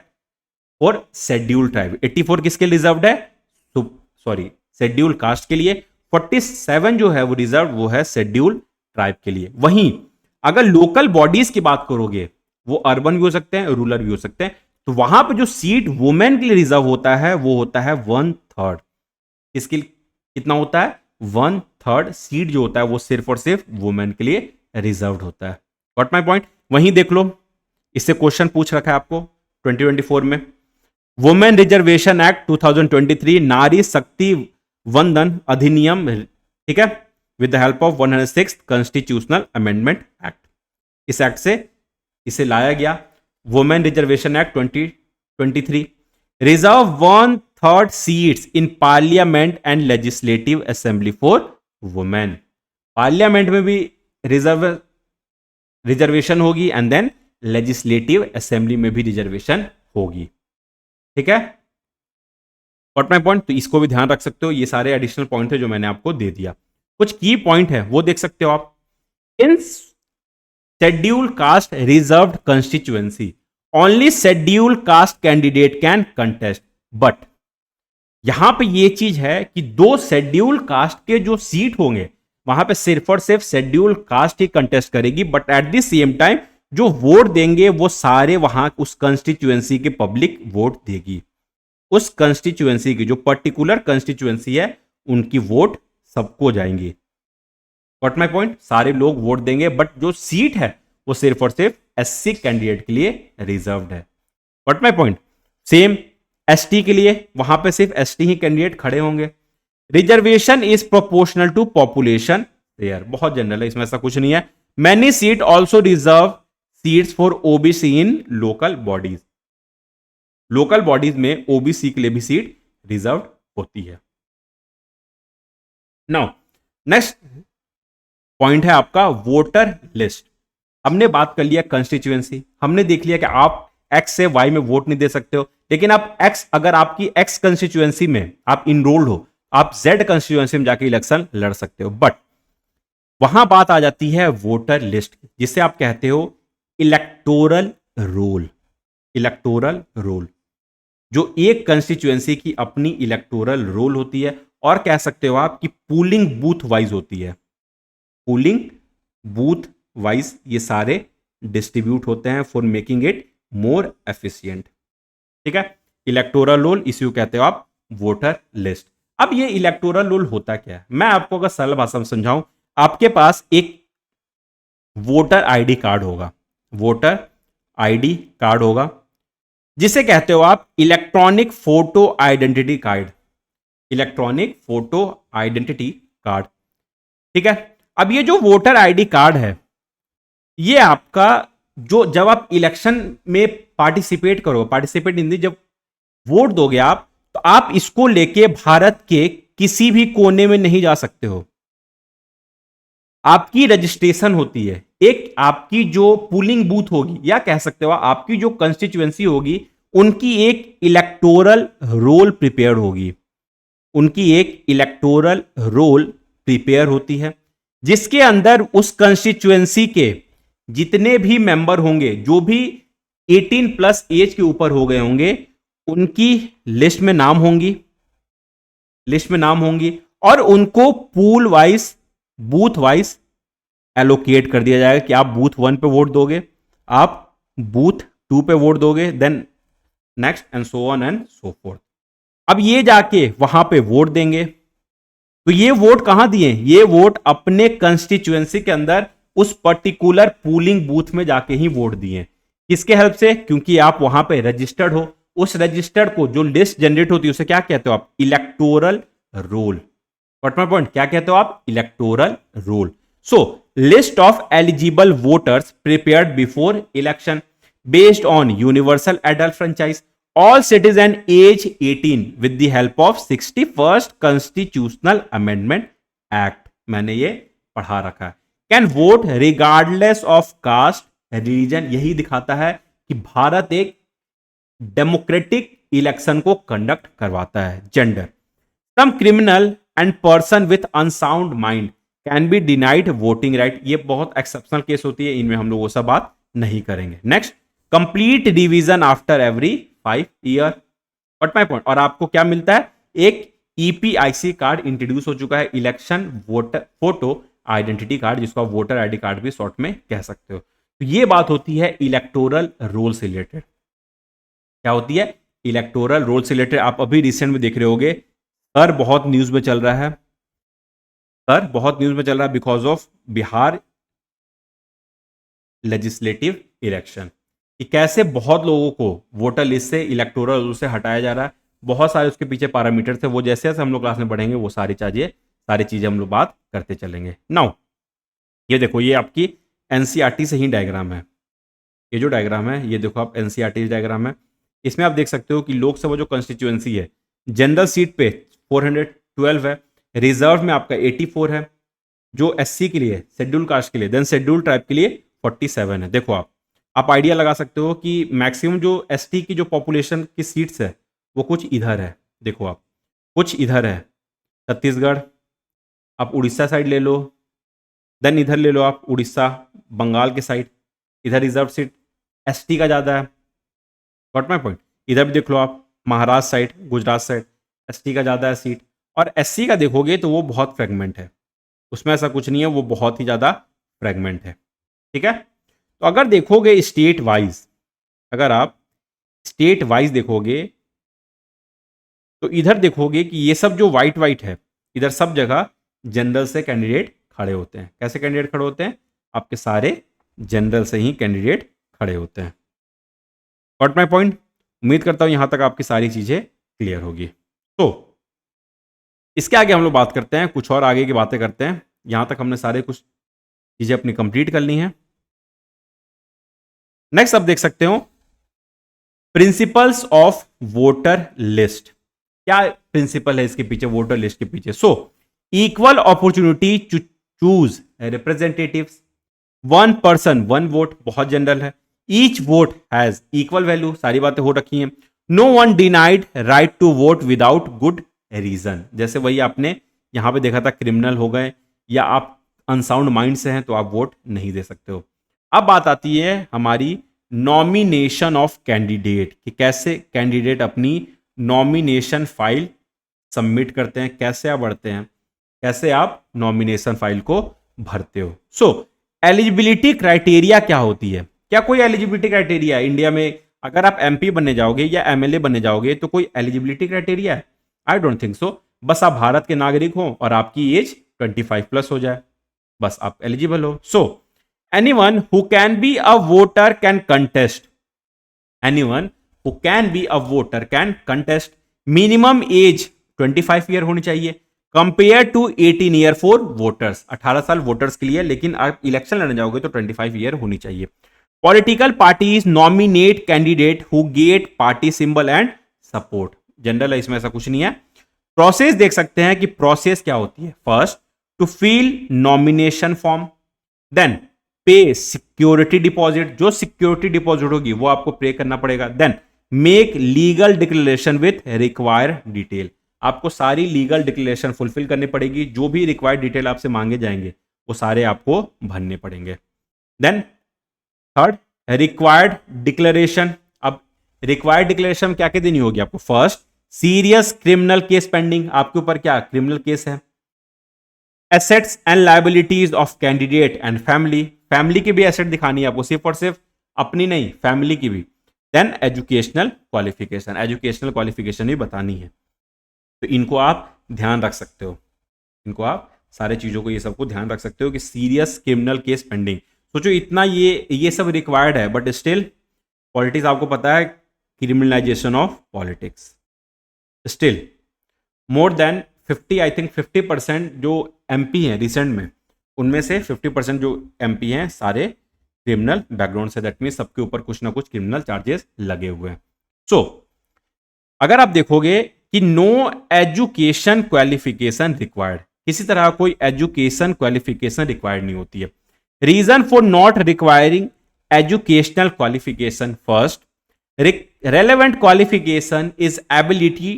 फॉर शेड्यूल ट्राइब। 84 किसके रिजर्व्ड है? सॉरी, शेड्यूल कास्ट के लिए। 47 जो है वो रिजर्व, वो है शेड्यूल ट्राइब के लिए। वहीं अगर लोकल बॉडीज की बात करोगे, वो अर्बन भी हो सकते हैं, रूरल भी हो सकते हैं, तो वहां पे जो सीट वुमेन के लिए रिजर्व होता है वो होता है 1/3। इसके कितना होता है? 1/3 सीट जो होता है वो सिर्फ और सिर्फ वुमेन के लिए रिजर्व्ड होता है। Got my point? वहीं देख लो, इससे क्वेश्चन पूछ रखा है आपको 2024 में, वुमेन रिजर्वेशन एक्ट 2023, नारी शक्ति वंदन अधिनियम, ठीक है, with the help of 106th constitutional amendment act. इस एक्ट से इसे लाया गया, women reservation act 2023, reserve 1/3 seats in parliament and legislative assembly for women. Parliament में भी रिजर्वेशन होगी एंड देन लेजिस्लेटिव असेंबली में भी रिजर्वेशन होगी। ठीक है, व्हाट माय पॉइंट? तो इसको भी ध्यान रख सकते हो, ये सारे एडिशनल पॉइंट है जो मैंने आपको दे दिया। कुछ की पॉइंट है वो देख सकते हो आप। इन schedule caste reserved constituency only schedule caste candidate can contest, but यहां पे ये चीज है कि दो शेड्यूल कास्ट के जो सीट होंगे वहां पे सिर्फ और सिर्फ शेड्यूल कास्ट ही कंटेस्ट करेगी, but at the same time जो वोट देंगे वो सारे वहां उस कंस्टिट्यूएंसी के पब्लिक वोट देगी। उस कंस्टिट्यूएंसी की जो पर्टिकुलर कंस्टिट्यूएंसी है उनकी वोट सबको जाएंगी। What my point? सारे लोग वोट देंगे, बट जो सीट है वो सिर्फ और सिर्फ एससी कैंडिडेट के लिए रिजर्व्ड है। What my point? Same ST के लिए, वहां पे सिर्फ एसटी ही कैंडिडेट खड़े होंगे। Reservation is proportional to population, there बहुत जनरल है, इसमें ऐसा कुछ नहीं है। Many seat also reserve seats for OBC in local bodies, local bodies में ओबीसी के लिए भी सीट रिजर्व होती है। नाउ नेक्स्ट पॉइंट है आपका वोटर लिस्ट। हमने बात कर लिया कंस्टिट्यूएंसी, हमने देख लिया कि आप एक्स से वाई में वोट नहीं दे सकते हो, लेकिन आप एक्स, अगर आपकी एक्स कंस्टिट्यूएंसी में आप इनरोल्ड हो, आप जेड कंस्टिट्यूएंसी में जाके इलेक्शन लड़ सकते हो। बट वहां बात आ जाती है वोटर लिस्ट, जिसे आप कहते हो इलेक्टोरल रोल। इलेक्टोरल रोल, जो एक कंस्टिट्यूएंसी की अपनी इलेक्टोरल रोल होती है, और कह सकते हो आप कि पूलिंग बूथ वाइज होती है। पूलिंग बूथ वाइज ये सारे डिस्ट्रीब्यूट होते हैं for making it more efficient. ठीक है, इलेक्टोरल रोल, इसी को कहते हो आप वोटर लिस्ट। अब ये इलेक्टोरल रोल होता क्या है, मैं आपको अगर सरल भाषा में समझाऊं, आपके पास एक वोटर आईडी कार्ड होगा, वोटर आईडी कार्ड होगा, जिसे कहते हो आप electronic photo identity card. Electronic photo identity card, ठीक है। अब ये जो वोटर आईडी कार्ड है, ये आपका जो, जब आप इलेक्शन में पार्टिसिपेट करोगे, पार्टिसिपेट इन दी, जब वोट दोगे आप, तो आप इसको लेके भारत के किसी भी कोने में नहीं जा सकते हो। आपकी रजिस्ट्रेशन होती है, एक आपकी जो पुलिंग बूथ होगी, या कह सकते हो आपकी जो कंस्टिट्यूएंसी होगी, उनकी एक इलेक्टोरल रोल प्रिपेयर होगी। उनकी एक इलेक्टोरल रोल प्रिपेयर होती है, जिसके अंदर उस कंस्टिट्यूएंसी के जितने भी मेंबर होंगे, जो भी 18 प्लस एज के ऊपर हो गए होंगे, उनकी लिस्ट में नाम होंगी, लिस्ट में नाम होंगी, और उनको pool wise, booth wise allocate कर दिया जाएगा कि आप बूथ 1 पे वोट दोगे, आप बूथ 2 पे वोट दोगे, then next and so on and so forth. अब ये जाके वहां पे वोट देंगे, तो ये वोट कहां दिए, ये वोट अपने कंस्टिट्यूएंसी के अंदर उस पर्टिकुलर पूलिंग बूथ में जाके ही वोट दिए। किसके हेल्प से, क्योंकि आप वहां पे रजिस्टर्ड हो, उस रजिस्टर्ड को जो लिस्ट जनरेट होती है उसे क्या कहते हो आप, electoral roll. What my point, क्या कहते हो आप, electoral roll. So list of eligible voters prepared before election based on universal adult franchise, all citizen age 18 with the help of 61st constitutional amendment act, मैंने ये पढ़ा रखा है, can vote regardless of caste religion. यही दिखाता है कि भारत एक डेमोक्रेटिक इलेक्शन को कंडक्ट करवाता है। Gender, some criminal and person with unsound mind can be denied voting right. ये बहुत एक्सेप्शनल केस होती है, इनमें हम लोग वो सब बात नहीं करेंगे। Next, complete division after every 5 year. What my point, और आपको क्या मिलता है, एक ईपीआईसी कार्ड इंट्रोड्यूस हो चुका है, election voter photo identity card, जिसको आप वोटर आईडी कार्ड भी शॉर्ट में कह सकते हो। तो ये बात होती है इलेक्टोरल रोल से रिलेटेड। क्या होती है, इलेक्टोरल रोल से रिलेटेड। आप अभी रिसेंट में देख रहे होगे, सर बहुत न्यूज में चल रहा है, सर बहुत न्यूज में चल रहा है because of Bihar legislative election, कि कैसे बहुत लोगों को वोटर लिस्ट से, इलेक्टोरल रोल से हटाया जा रहा है। बहुत सारे उसके पीछे पैरामीटर थे, वो जैसे जैसे हम लोग क्लास में बढ़ेंगे वो सारी चीजें हम लोग बात करते चलेंगे। नाउ ये देखो, ये आपकी एनसीईआरटी से ही डायग्राम है। ये जो डायग्राम है, ये देखो आप, एनसीईआरटी डायग्राम है। इसमें आप देख सकते हो कि लोकसभा जो कॉन्स्टिट्यूएंसी है, जनरल सीट पे 412 है, रिजर्व में आपका 84 है, जो एससी के लिए, शेड्यूल कास्ट के लिए, देन शेड्यूल ट्राइब के लिए 47 है। देखो आप आइडिया लगा सकते हो कि मैक्सिमम जो एसटी की जो पॉपुलेशन की सीट्स है वो कुछ इधर है। देखो आप, कुछ इधर है, छत्तीसगढ़, आप उड़ीसा साइड ले लो, देन इधर ले लो आप उड़ीसा, बंगाल के साइड, इधर रिजर्व सीट एसटी का ज़्यादा है। गॉट माय पॉइंट, इधर भी देख लो आप, Maharashtra side, Gujarat side, ST का ज़्यादा है सीट, और एससी का देखोगे तो वो बहुत फ्रेगमेंट है, उसमें ऐसा कुछ नहीं है, वो बहुत ही ज़्यादा फ्रेगमेंट है। ठीक है, तो अगर देखोगे स्टेट वाइज, अगर आप स्टेट वाइज देखोगे तो इधर देखोगे कि ये सब जो व्हाइट व्हाइट है, इधर सब जगह जनरल से कैंडिडेट खड़े होते हैं। कैसे कैंडिडेट खड़े होते हैं, आपके सारे जनरल से ही कैंडिडेट खड़े होते हैं। गॉट माय पॉइंट, उम्मीद करता हूं यहां तक आपकी सारी चीजें क्लियर होगी। तो इसके आगे हम लोग बात करते हैं, कुछ और आगे की बातें करते हैं। यहां तक हमने सारे कुछ चीजें अपनी कंप्लीट कर ली हैं। नेक्स्ट आप देख सकते हो, प्रिंसिपल्स ऑफ वोटर लिस्ट। क्या प्रिंसिपल है इसके पीछे, वोटर लिस्ट के पीछे? So equal opportunity to choose representatives, one person one vote, बहुत जनरल है। Each vote has equal value, सारी बातें हो रखी हैं। No one denied right to vote without good reason, जैसे वही आपने यहां पे देखा था, क्रिमिनल हो गए या आप अनसाउंड माइंड से हैं तो आप वोट नहीं दे सकते हो। अब बात आती है हमारी नॉमिनेशन ऑफ कैंडिडेट, कि कैसे कैंडिडेट अपनी नॉमिनेशन फाइल सबमिट करते हैं, कैसे आप बढ़ते हैं, कैसे आप नॉमिनेशन फाइल को भरते हो। सो एलिजिबिलिटी क्राइटेरिया क्या होती है? क्या कोई एलिजिबिलिटी क्राइटेरिया है इंडिया में? अगर आप एमपी बनने जाओगे या एमएलए बनने जाओगे तो कोई एलिजिबिलिटी क्राइटेरिया है? I don't think so. बस आप भारत के नागरिक हो और आपकी एज 25 प्लस हो जाए, बस आप एलिजिबल हो। So anyone who can be a voter can contest, anyone who can be a voter can contest. Minimum age 25 year होनी चाहिए, compare to 18 year for voters, 18 साल वोटर्स के लिए, लेकिन आप इलेक्शन लड़ने जाओगे तो 25 ईयर होनी चाहिए। Political parties nominate candidate who get party symbol and support, general है, इसमें ऐसा कुछ नहीं है। प्रोसेस देख सकते हैं कि प्रोसेस क्या होती है। First, to fill nomination form, then pay security deposit, जो सिक्योरिटी डिपॉजिट होगी वो आपको पे करना पड़ेगा। Then make legal declaration with required detail, आपको सारी लीगल डिक्लेरेशन फुलफिल करनी पड़ेगी, जो भी रिक्वायर्ड डिटेल आपसे मांगे जाएंगे वो सारे आपको भरने पड़ेंगे। Then third, required declaration. अब रिक्वायर्ड डिक्लेरेशन क्या क्या देनी होगी आपको? First, serious criminal case pending, आपके ऊपर क्या क्रिमिनल केस है। Assets and liabilities of candidate and family, family की भी एसेट दिखानी है आपको, सिर्फ और सिर्फ अपनी नहीं, फैमिली की भी। Then educational qualification, educational qualification भी बतानी है, तो इनको आप ध्यान रख सकते हो, इनको आप सारे चीजों को, ये सबको ध्यान रख सकते हो कि सीरियस क्रिमिनल केस पेंडिंग। सोचो इतना ये सब रिक्वायर्ड है, बट स्टिल पॉलिटिक्स आपको पता है, criminalisation of politics, still more than 50, I think 50% जो एमपी हैं रिसेंट में, उनमें से 50% जो एमपी हैं सारे क्रिमिनल बैकग्राउंड से, दैट मीन सबके ऊपर कुछ ना कुछ क्रिमिनल चार्जेस लगे हुए हैं। सो अगर आप देखोगे कि नो एजुकेशन क्वालिफिकेशन रिक्वायर्ड, किसी तरह कोई एजुकेशन क्वालिफिकेशन रिक्वायर्ड नहीं होती है। Reason for not requiring educational qualification, first, relevant qualification is ability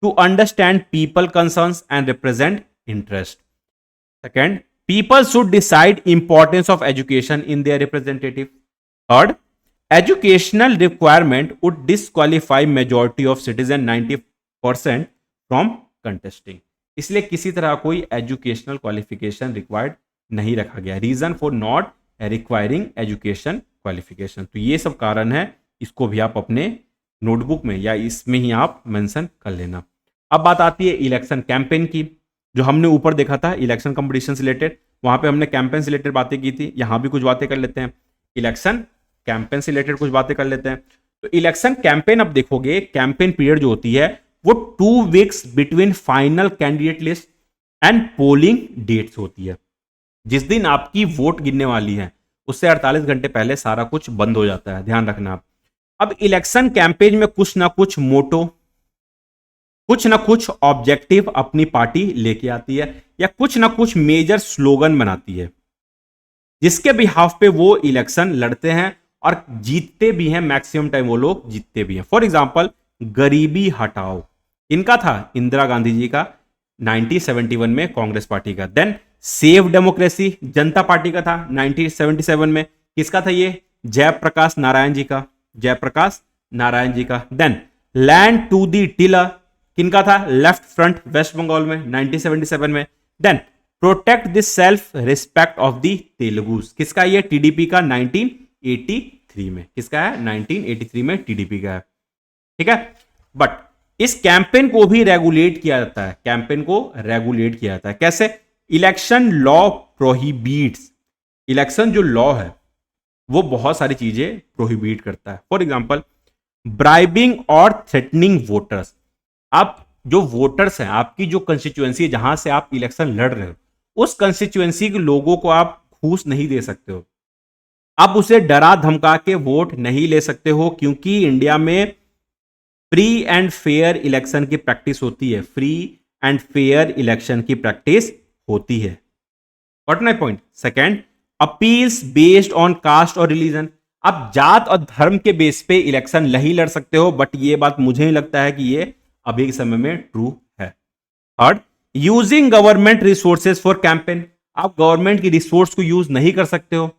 to understand people concerns and represent interest. Second, people should decide importance of education in their representative. Third, educational requirement would disqualify majority of citizen 90% from contesting. इसलिए किसी तरह कोई educational qualification required नहीं रखा गया, reason for not requiring education qualification. तो ये सब कारण है, इसको भी आप अपने नोटबुक में या इसमें ही आप मेंशन कर लेना। अब बात आती है इलेक्शन कैंपेन की, जो हमने ऊपर देखा था इलेक्शन कंपटीशन से रिलेटेड, वहां पे हमने कैंपेन से रिलेटेड बातें की थी, यहां भी कुछ बातें कर लेते हैं, इलेक्शन कैंपेन से रिलेटेड कुछ बातें कर लेते हैं। तो इलेक्शन कैंपेन, अब देखोगे कैंपेन पीरियड जो होती है वो 2 weeks between final candidate list and polling dates होती है। जिस दिन आपकी वोट गिनने वाली है उससे 48 घंटे पहले सारा कुछ बंद हो जाता है, ध्यान रखना आप। अब इलेक्शन कैंपेन में कुछ ना कुछ मोटो, कुछ ना कुछ ऑब्जेक्टिव अपनी पार्टी लेके आती है, या कुछ ना कुछ मेजर स्लोगन बनाती है, जिसके बिहाफ पे वो इलेक्शन लड़ते हैं और जीतते भी हैं, मैक्सिमम टाइम वो लोग जीतते भी हैं। फॉर एग्जाम्पल, गरीबी हटाओ, इनका था इंदिरा गांधी जी का 1971 में, कांग्रेस पार्टी का। देन सेव डेमोक्रेसी जनता पार्टी का था 1977 में, किसका था ये? जयप्रकाश नारायण जी का, जयप्रकाश नारायण जी का। Then land to the tiller, किनका था? लेफ्ट फ्रंट वेस्ट बंगाल में 1977 में। Then protect the self respect of the Telugus, किसका ये? टीडीपी का 1983 में, किसका है? 1983 में टीडीपी का है, ठीक है। बट इस कैंपेन को भी रेगुलेट किया जाता है, कैंपेन को रेगुलेट किया जाता है कैसे? इलेक्शन लॉ प्रोहिबिट्स, इलेक्शन जो लॉ है वो बहुत सारी चीजें प्रोहिबिट करता है। फॉर एग्जांपल, ब्राइबिंग और थ्रेटनिंग वोटर्स, आप जो वोटर्स हैं, आपकी जो कंस्टिट्यूएंसी है जहां से आप इलेक्शन लड़ रहे हो, उस कंस्टिट्यूएंसी के लोगों को आप घूस नहीं दे सकते हो, आप उसे डरा धमका के वोट नहीं ले सकते हो, क्योंकि इंडिया में फ्री एंड फेयर इलेक्शन की प्रैक्टिस होती है, फ्री एंड फेयर इलेक्शन की प्रैक्टिस होती है। What my point. Second, appeals based on caste और रिलीजन। आप जात और धर्म के बेस पे इलेक्शन नहीं लड़ सकते हो, बट ये बात मुझे नहीं लगता है कि ये अभी के समय में ट्रू है। Third, using government resources for campaign. आप गवर्नमेंट की रिसोर्स को यूज नहीं कर सकते हो,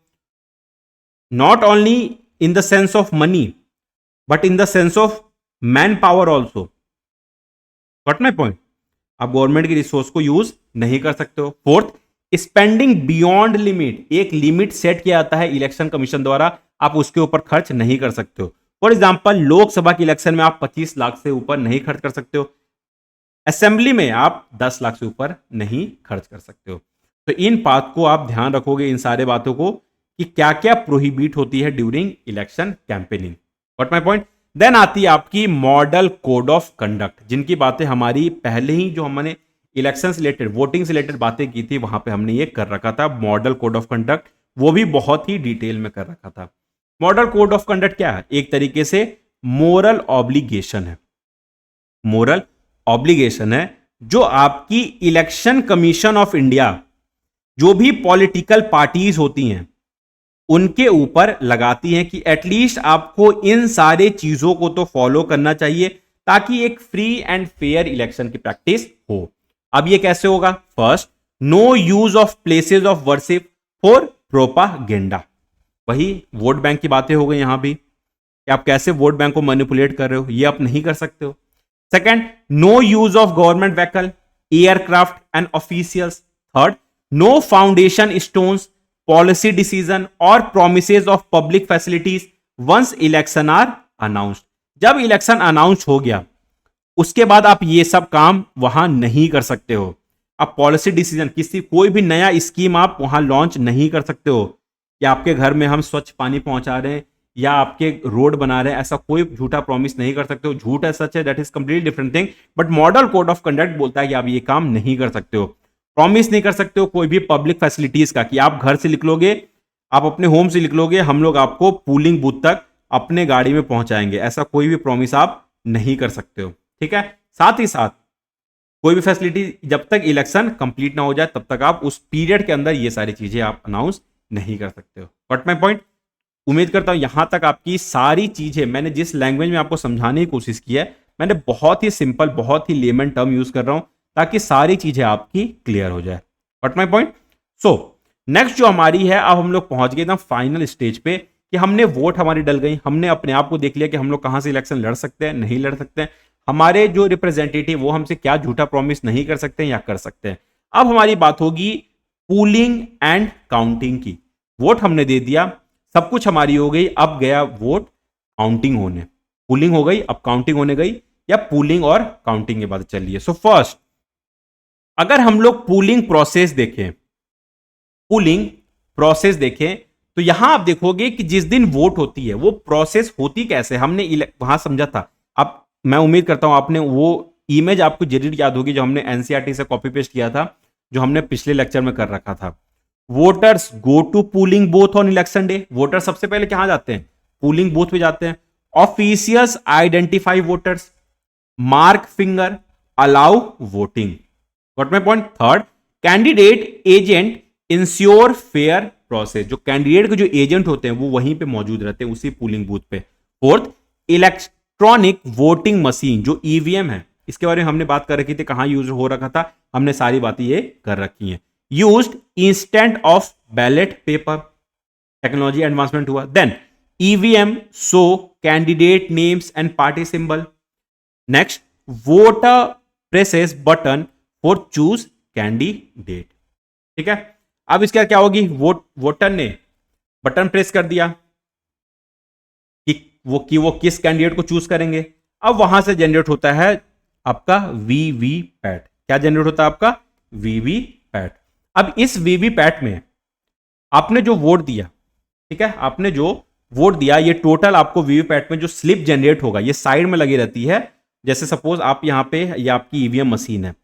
not only in the sense of money but in the sense of man power also. What my point. आप गवर्नमेंट की रिसोर्स को यूज नहीं कर सकते हो। Fourth, spending beyond limit. एक लिमिट सेट किया जाता है इलेक्शन कमीशन द्वारा, आप उसके ऊपर खर्च नहीं कर सकते हो। फॉर एग्जाम्पल, लोकसभा के इलेक्शन में आप 25 लाख से ऊपर नहीं खर्च कर सकते हो, असेंबली में आप 10 लाख से ऊपर नहीं खर्च कर सकते हो। तो इन बात को आप ध्यान रखोगे, इन सारे बातों को, कि क्या क्या प्रोहिबिट होती है during election campaigning. What my point. Then आती है आपकी मॉडल कोड ऑफ कंडक्ट, जिनकी बातें हमारी पहले ही जो हमने इलेक्शन से रिलेटेड, वोटिंग से रिलेटेड बातें की थी, वहां पे हमने ये कर रखा था मॉडल कोड ऑफ कंडक्ट, वो भी बहुत ही डिटेल में कर रखा था। मॉडल कोड ऑफ कंडक्ट क्या है, एक तरीके से मोरल ऑब्लिगेशन है, मोरल ऑब्लिगेशन है जो आपकी इलेक्शन कमीशन ऑफ इंडिया, जो भी पॉलिटिकल पार्टीज होती हैं, उनके ऊपर लगाती हैं कि एटलीस्ट आपको इन सारे चीजों को तो फॉलो करना चाहिए ताकि एक फ्री एंड फेयर इलेक्शन की प्रैक्टिस हो। अब ये कैसे होगा। First, no use of places of worship for propaganda. वही वोट बैंक की बातें हो गई यहां भी, कि आप कैसे वोट बैंक को मैनिपुलेट कर रहे हो, ये आप नहीं कर सकते हो। Second, no use of government vehicle, aircraft and officials. Third, no foundation stones, policy decision और promises of public facilities once election are announced. जब इलेक्शन अनाउंस हो गया उसके बाद आप ये सब काम वहां नहीं कर सकते हो। आप पॉलिसी डिसीजन, किसी कोई भी नया स्कीम आप वहां लॉन्च नहीं कर सकते हो, कि आपके घर में हम स्वच्छ पानी पहुंचा रहे हैं या आपके रोड बना रहे हैं, ऐसा कोई झूठा प्रॉमिस नहीं कर सकते हो। झूठ है सच है, that is completely different thing, but model code of conduct बोलता है कि आप ये काम नहीं कर सकते हो। प्रॉमिस नहीं कर सकते हो कोई भी पब्लिक फैसिलिटीज का, कि आप घर से निकलोगे, आप अपने होम से निकलोगे, हम लोग आपको पूलिंग बूथ तक अपने गाड़ी में पहुंचाएंगे, ऐसा कोई भी प्रॉमिस आप नहीं कर सकते हो। ठीक है। साथ ही साथ कोई भी फैसिलिटी जब तक इलेक्शन कंप्लीट ना हो जाए तब तक आप उस पीरियड के अंदर ये सारी चीजें आप अनाउंस नहीं कर सकते हो। बट माय पॉइंट, उम्मीद करता हूं यहां तक आपकी सारी चीजें, मैंने जिस लैंग्वेज में आपको समझाने की कोशिश की है, मैंने बहुत ही सिंपल, बहुत ही लेमन टर्म यूज कर रहा हूं ताकि सारी चीजें आपकी क्लियर हो जाए। But my point. So next जो हमारी है, अब हम लोग पहुंच गए एकदम फाइनल स्टेज पे, कि हमने वोट हमारी डल गई, हमने अपने आप को देख लिया कि हम लोग कहां से इलेक्शन लड़ सकते हैं, नहीं लड़ सकते हैं, हमारे जो रिप्रेजेंटेटिव वो हमसे क्या झूठा प्रॉमिस नहीं कर सकते हैं या कर सकते हैं। अब हमारी बात होगी पूलिंग एंड काउंटिंग की। वोट हमने दे दिया, सब कुछ हमारी हो गई, अब गया वोट काउंटिंग होने। पूलिंग हो गई, अब काउंटिंग होने गई, या पूलिंग और काउंटिंग की बात चल रही है। सो फर्स्ट, अगर हम लोग पूलिंग प्रोसेस देखें, पूलिंग प्रोसेस देखें, तो यहां आप देखोगे कि जिस दिन वोट होती है वो प्रोसेस होती कैसे, हमने वहां समझा था। अब मैं उम्मीद करता हूं आपने वो इमेज आपको जरूर याद होगी जो हमने एनसीईआरटी से कॉपी पेस्ट किया था, जो हमने पिछले लेक्चर में कर रखा था। Voters go to polling booth on election day. Voter सबसे पहले कहां जाते हैं, पूलिंग बूथ पे जाते हैं। Officials identify voters, mark finger, allow voting. What my point. Third, candidate agent ensure fair process. जो कैंडिडेट के जो एजेंट होते हैं वो वहीं पे मौजूद रहते हैं, उसी पूलिंग बूथ पे। फोर्थ, इलेक्ट्रॉनिक वोटिंग मशीन, जो ईवीएम है, इसके बारे में हमने बात कर रखी थी, कहां यूज हो रखा था, हमने सारी बातें ये कर रखी हैं। Used instead of ballot paper, technology advancement हुआ। Then EVM show candidate names and party symbol. Next, voter presses button for choose candidate. ठीक है। अब इसके बाद क्या होगी, वोटर ने बटन प्रेस कर दिया कि वो किस कैंडिडेट को चूज करेंगे। अब वहां से जनरेट होता है आपका वीवी पैट। क्या जनरेट होता है आपका, वीवी पैट। अब इस वीवी पैट में आपने जो वोट दिया, ठीक है, आपने जो वोट दिया, ये टोटल आपको वीवी पैट में जो स्लिप जनरेट होगा, ये साइड में लगी रहती है। जैसे सपोज आप यहां पे, ये आपकी ईवीएम मशीन है,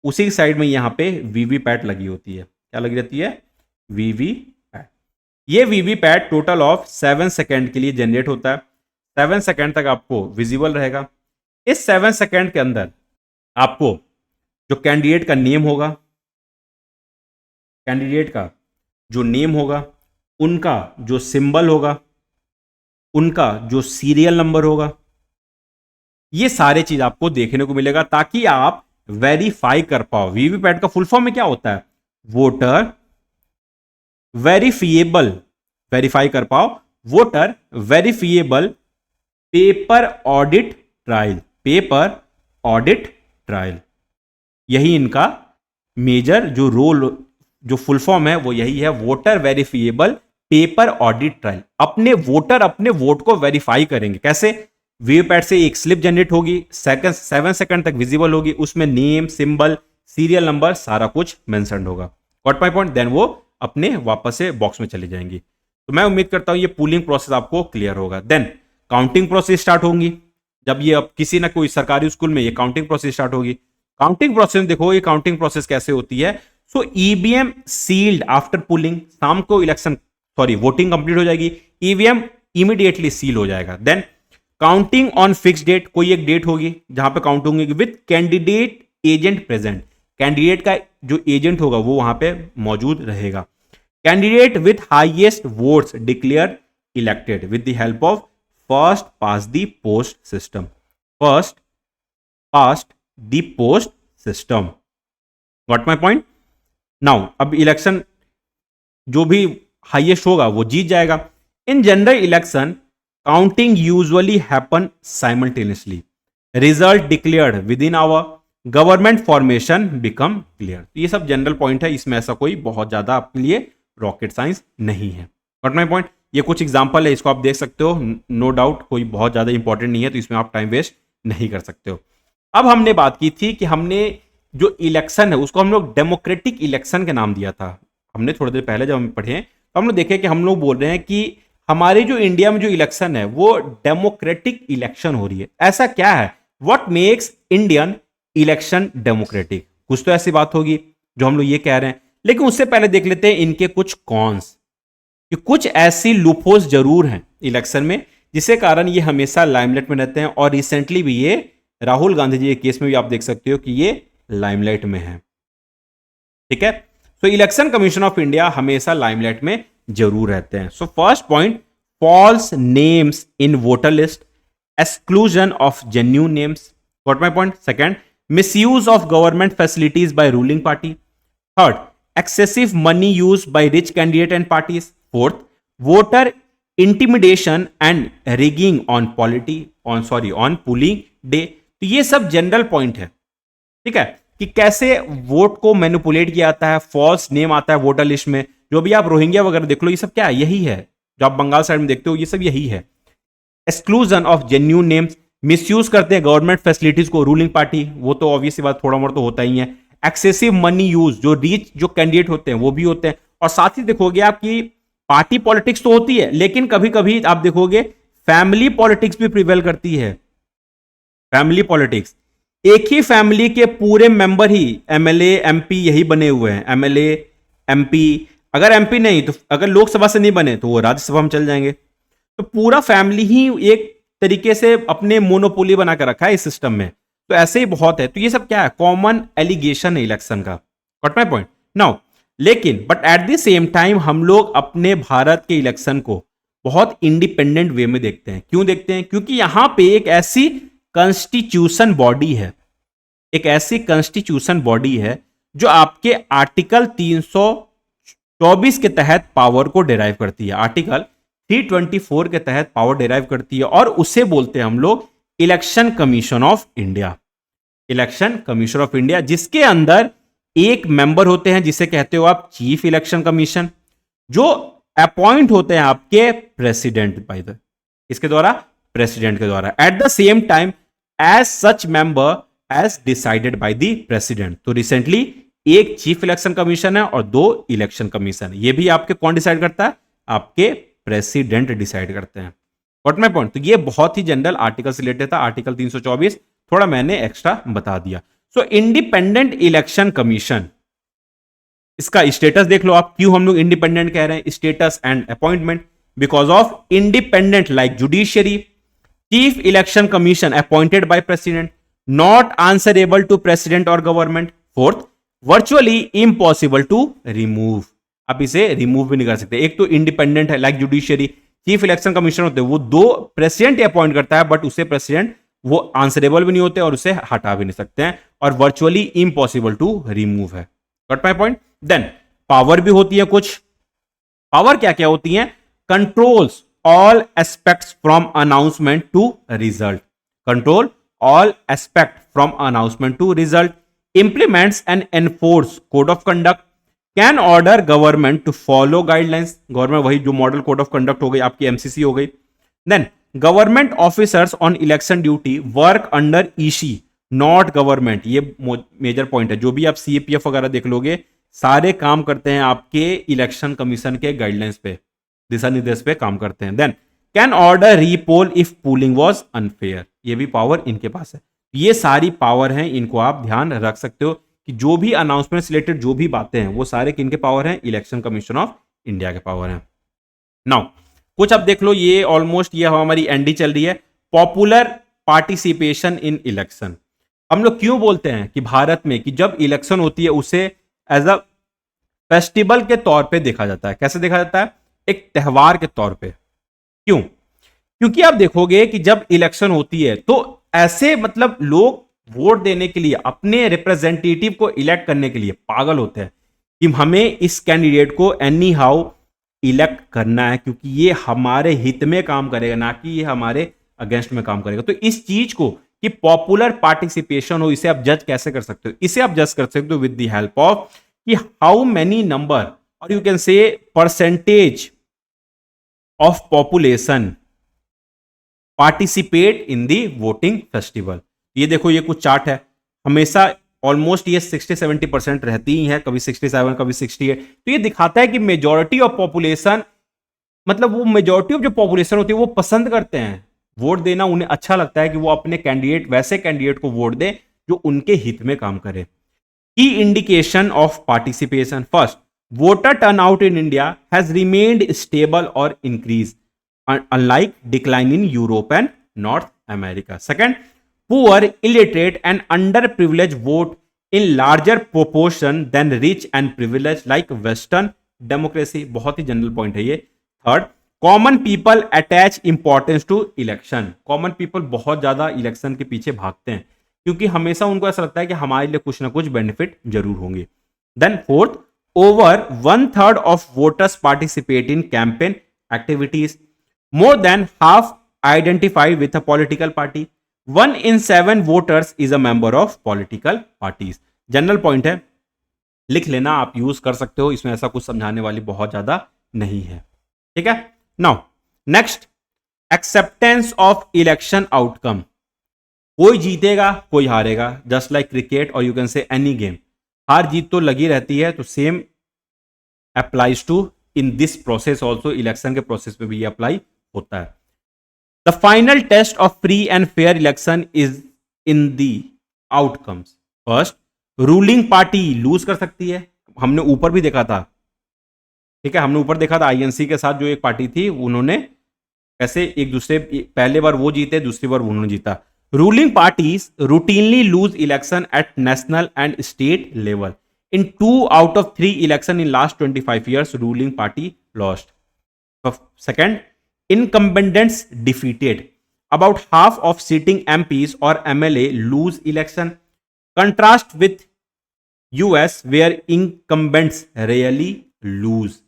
उसी साइड में यहां पे वीवी पैट लगी होती है। क्या लगी रहती है, वीवी पैट। ये VV PAT total of 7 second के लिए जनरेट होता है। 7 सेकेंड तक आपको विजिबल रहेगा। इस 7 सेकेंड के अंदर आपको जो कैंडिडेट का नेम होगा, कैंडिडेट का जो नेम होगा, उनका जो सिंबल होगा, उनका जो सीरियल नंबर होगा, ये सारे चीज आपको देखने को मिलेगा ताकि आप वेरीफाई कर पाओ। वीवीपैट का फुल फॉर्म में क्या होता है? वोटर वेरीफिएबल, वेरीफाई कर पाओ, voter verifiable paper audit trial, paper audit trial. यही इनका मेजर जो रोल, जो फुल फॉर्म है वो यही है, voter verifiable paper audit trial. अपने वोटर अपने वोट को वेरीफाई करेंगे। कैसे? वीवीपैट से एक स्लिप जनरेट होगी, 7 सेकंड तक विजिबल होगी, उसमें नेम, सिंबल, सीरियल नंबर सारा कुछ मेंशन होगा। Got my point? देन वो अपने वापस से बॉक्स में चली जाएंगी। तो मैं उम्मीद करता हूं ये पूलिंग प्रोसेस आपको क्लियर होगा। देन काउंटिंग प्रोसेस स्टार्ट होंगी। जब ये अब किसी ना कोई सरकारी स्कूल में ये काउंटिंग प्रोसेस स्टार्ट होगी। काउंटिंग प्रोसेस देखो, ये काउंटिंग प्रोसेस कैसे होती है। सो ईवीएम सील्ड आफ्टर पुलिंग, शाम को इलेक्शन वोटिंग कंप्लीट हो जाएगी, ईवीएम इमीडिएटली सील हो जाएगा। Then counting on fix date, कोई एक डेट होगी जहां पे काउंट होंगे with candidate agent present, candidate का जो एजेंट होगा वो वहां पे मौजूद रहेगा। Candidate with highest votes declare elected with the help of first pass the post system, first past the post system. Got my point? Now अब इलेक्शन जो भी हाईएस्ट होगा वो जीत जाएगा। In general election counting usually happen simultaneously, result declared within hour, government formation become clear. ये सब general point है, इसमें ऐसा कोई बहुत ज्यादा आपके लिए रॉकेट साइंस नहीं है। Got my point? ये कुछ एग्जांपल है, इसको आप देख सकते हो, नो डाउट कोई बहुत ज्यादा इंपॉर्टेंट नहीं है, तो इसमें आप टाइम वेस्ट नहीं कर सकते हो। अब हमने बात की थी कि हमने जो इलेक्शन है उसको हम लोग डेमोक्रेटिक इलेक्शन का नाम दिया था। हमने थोड़ी देर पहले जब हम पढ़े तो हम लोग देखे कि हम लोग बोल रहे हैं कि हमारे जो इंडिया में जो इलेक्शन है वो डेमोक्रेटिक इलेक्शन हो रही है। ऐसा क्या है? What makes Indian election democratic? कुछ तो ऐसी बात होगी जो हम लोग ये कह रहे हैं, लेकिन उससे पहले देख लेते हैं इनके कुछ कॉन्स, कि कुछ ऐसी लूपहोल्स जरूर हैं इलेक्शन में जिसके कारण ये हमेशा लाइमलाइट में रहते हैं। और रिसेंटली भी ये राहुल गांधी जी के केस में भी आप देख सकते हो कि ये लाइमलाइट में है। ठीक है, तो इलेक्शन कमीशन ऑफ इंडिया हमेशा लाइमलाइट में जरूर रहते हैं। So first point, false names in voter list, exclusion of genuine names. What my point? Second, misuse of government facilities by ruling party. Third, excessive money used by rich candidate and parties. Fourth, voter intimidation and rigging on on polling day. तो ये सब general point है, ठीक है, कि कैसे vote को manipulate किया जाता है, फॉल्स नेम आता है वोटर लिस्ट में। जो भी आप रोहिंग्या वगैरह देख लो, ये सब क्या है? यही है। जो आप बंगाल साइड में देखते हो ये सब यही है। Exclusion of genuine names, misuse करते हैं गवर्नमेंट फैसिलिटीज को रूलिंग पार्टी, वो तो ऑब्वियस बात थोड़ा मोड़ा तो होता ही है। एक्सेसिव मनी यूज, जो रीच जो कैंडिडेट होते हैं वो भी होते हैं। और साथ ही देखोगे आपकी पार्टी पॉलिटिक्स तो होती है, लेकिन कभी कभी आप देखोगे फैमिली पॉलिटिक्स भी प्रिवेल करती है। फैमिली पॉलिटिक्स, एक ही फैमिली के पूरे मेंबर ही एमएलए एमपी यही बने हुए हैं। एमएलए एमपी, अगर एमपी नहीं तो अगर लोकसभा से नहीं बने तो वो राज्यसभा में चल जाएंगे। तो पूरा फैमिली ही एक तरीके से अपने मोनोपोली बना कर रखा है इस सिस्टम में। तो ऐसे ही बहुत है। तो ये सब क्या है? कॉमन एलिगेशन है इलेक्शन का। Got my point? नाउ लेकिन but at the same time हम लोग अपने भारत के इलेक्शन को बहुत इंडिपेंडेंट वे में देखते हैं। क्यों देखते हैं? क्योंकि यहां पे एक ऐसी कॉन्स्टिट्यूशन बॉडी है, एक ऐसी कॉन्स्टिट्यूशन बॉडी है जो आपके आर्टिकल 324 के तहत पावर को डिराइव करती है, आर्टिकल 324 के तहत पावर डिराइव करती है, और उसे बोलते हैं हम लोग election commission of India. Election commission of India, जिसके अंदर एक मेंबर होते हैं जिसे कहते हो आप चीफ इलेक्शन कमीशन, जो अपॉइंट होते हैं आपके प्रेसिडेंट बाय द, इसके द्वारा, प्रेसिडेंट के द्वारा। At the same time as such member as decided by the president. तो रिसेंटली एक चीफ इलेक्शन कमीशन है और 2 इलेक्शन कमीशन। ये भी आपके कौन डिसाइड करता है? आपके प्रेसिडेंट डिसाइड करते हैं। What my point? तो ये बहुत ही जनरल आर्टिकल से रिलेटेड था, आर्टिकल 324 थोड़ा मैंने एक्स्ट्रा बता दिया। सो इंडिपेंडेंट इलेक्शन कमीशन, इसका स्टेटस देख लो आप। क्यों हम लोग इंडिपेंडेंट कह रहे हैं? Status and appointment, because of independent like judiciary, chief election commission appointed by president, not answerable to president और government. Fourth, virtually impossible to remove, आप इसे रिमूव भी नहीं कर सकते। एक तो इंडिपेंडेंट है like judiciary, chief election commission होते हैं वो दो प्रेसिडेंट अपॉइंट करता है, बट उसे प्रेसिडेंट वो आंसरेबल भी नहीं होते और उसे हटा भी नहीं सकते हैं, और वर्चुअली इम्पॉसिबल टू रिमूव है। Got my point. Then power भी होती है कुछ। पावर क्या क्या होती है? Controls all aspects from announcement to result, control all aspect from announcement to result, implements and enforce code of conduct, can order government to follow guidelines, government वही जो मॉडल कोड ऑफ कंडक्ट हो गई आपकी MCC हो गई। Then government officers on election duty work under EC not government, ये major point है। जो भी आप सीएपीएफ वगैरह देख लोगे सारे काम करते हैं आपके इलेक्शन कमीशन के गाइडलाइंस पे, दिशा निर्देश पे काम करते हैं। Then can order repoll if polling was unfair, ये भी पावर इनके पास है। ये सारी पावर हैं, इनको आप ध्यान रख सकते हो कि जो भी अनाउंसमेंट रिलेटेड जो भी बातें हैं वो सारे किनके पावर हैं? इलेक्शन कमीशन ऑफ इंडिया के पावर हैं। नाउ कुछ अब देख लो, ये ऑलमोस्ट ये हमारी एंडी चल रही है। पॉपुलर पार्टिसिपेशन इन इलेक्शन, हम लोग क्यों बोलते हैं कि भारत में कि जब इलेक्शन होती है उसे एज अ फेस्टिवल के तौर पे देखा जाता है। कैसे देखा जाता है? एक त्योहार के तौर पे। क्यों? क्योंकि आप देखोगे कि जब इलेक्शन होती है तो ऐसे मतलब लोग वोट देने के लिए, अपने रिप्रेजेंटेटिव को इलेक्ट करने के लिए पागल होते हैं कि हमें इस कैंडिडेट को एनी हाउ इलेक्ट करना है, क्योंकि ये हमारे हित में काम करेगा, ना कि ये हमारे अगेंस्ट में काम करेगा। तो इस चीज को कि पॉपुलर पार्टिसिपेशन हो, इसे आप जज कैसे कर सकते हो? इसे आप जज कर सकते हो विद द हेल्प ऑफ कि हाउ मेनी नंबर और यू कैन से percentage of population participate in the voting festival. ये देखो, ये कुछ चार्ट है, हमेशा ऑलमोस्ट ये 60-70% रहती ही है, कभी 67, कभी 68। तो ये दिखाता है कि मेजॉरिटी ऑफ पॉपुलेशन, मतलब वो मेजॉरिटी ऑफ जो पॉपुलेशन होती है वो पसंद करते हैं वोट देना, उन्हें अच्छा लगता है कि वो अपने कैंडिडेट, वैसे कैंडिडेट को वोट दे जो उनके हित में काम करे। की indication of participation, first, voter turnout in India has remained stable और increase unlike decline in Europe and North America. Second, poor, illiterate and underprivileged vote in larger proportion than rich and privileged like Western democracy. बहुत ही general point है ये। Third, common people attach importance to election, common people बहुत ज्यादा election के पीछे भागते हैं क्योंकि हमेशा उनको ऐसा लगता है कि हमारे लिए कुछ ना कुछ बेनिफिट जरूर होंगे। Then fourth, over 1/3 of voters participate in campaign activities, more than half identify with a political party, 1 in 7 voters is a member of political parties. General point है, लिख लेना, आप यूज कर सकते हो, इसमें ऐसा कुछ समझाने वाली बहुत ज्यादा नहीं है। ठीक है। Now next, acceptance of election outcome, कोई जीतेगा कोई हारेगा, जस्ट लाइक क्रिकेट और you can say any game, हार जीत तो लगी रहती है, तो same applies to in this process also, election के प्रोसेस पे भी ये अप्लाई होता है। The final test of free and fair election is in the outcomes. First, ruling party lose कर सकती है, हमने ऊपर भी देखा था। ठीक है, हमने ऊपर देखा था आईएनसी के साथ जो एक पार्टी थी, उन्होंने कैसे एक दूसरे, पहले बार वो जीते, दूसरी बार उन्होंने जीता। Ruling parties routinely lose election at national and state level. In 2 out of 3 election in last 25 years ruling party lost. Second, incumbents defeated, about half of sitting MPs or MLA lose election, contrast with US where incumbents rarely lose,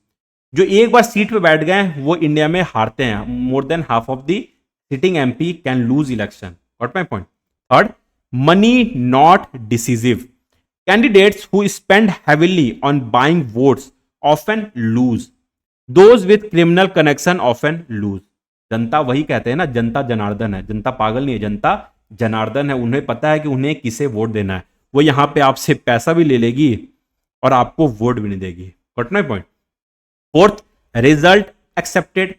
जो एक बार seat पे बैठ गए वो India में हारते हैं, more than half of the sitting MP can lose election. Got my point. Third, money not decisive, candidates who spend heavily on buying votes often lose, Those with criminal connection often lose. जनता वही कहते हैं ना, जनता जनार्दन है, जनता पागल नहीं है, जनता जनार्दन है, उन्हें पता है कि उन्हें किसे वोट देना है, वो यहां पे आपसे पैसा भी ले लेगी और आपको वोट भी नहीं देगी। Got my point. Fourth, result accepted,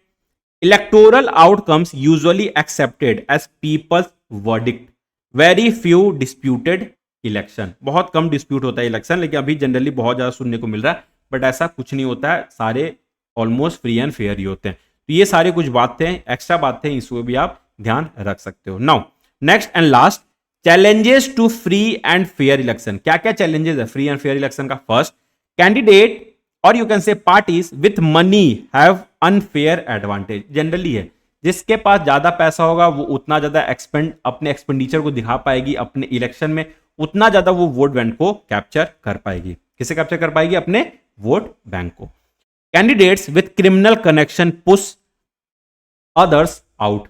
electoral outcomes usually accepted as people's verdict, very few disputed election, बहुत कम डिस्प्यूट होता है इलेक्शन, लेकिन अभी जनरली बहुत ज्यादा सुनने को मिल रहा है, बट ऐसा कुछ नहीं होता है, सारे ऑलमोस्ट फ्री एंड फेयर ही होते हैं। तो ये सारे कुछ बातें, एक्स्ट्रा बातें, इसको भी आप ध्यान रख सकते हो। Now next and last, challenges to free and fair election. क्या क्या चैलेंजेस है फ्री एंड फेयर इलेक्शन का? फर्स्ट, कैंडिडेट और you can say parties with money have unfair advantage. Generally है, जिसके पास ज्यादा पैसा होगा वो उतना ज्यादा अपने एक्सपेंडिचर को दिखा पाएगी अपने इलेक्शन में, उतना ज्यादा वो वोट बैंक को कैप्चर कर पाएगी। किसे कैप्चर कर पाएगी? अपने वोट बैंक को। Candidates with criminal connection push others out.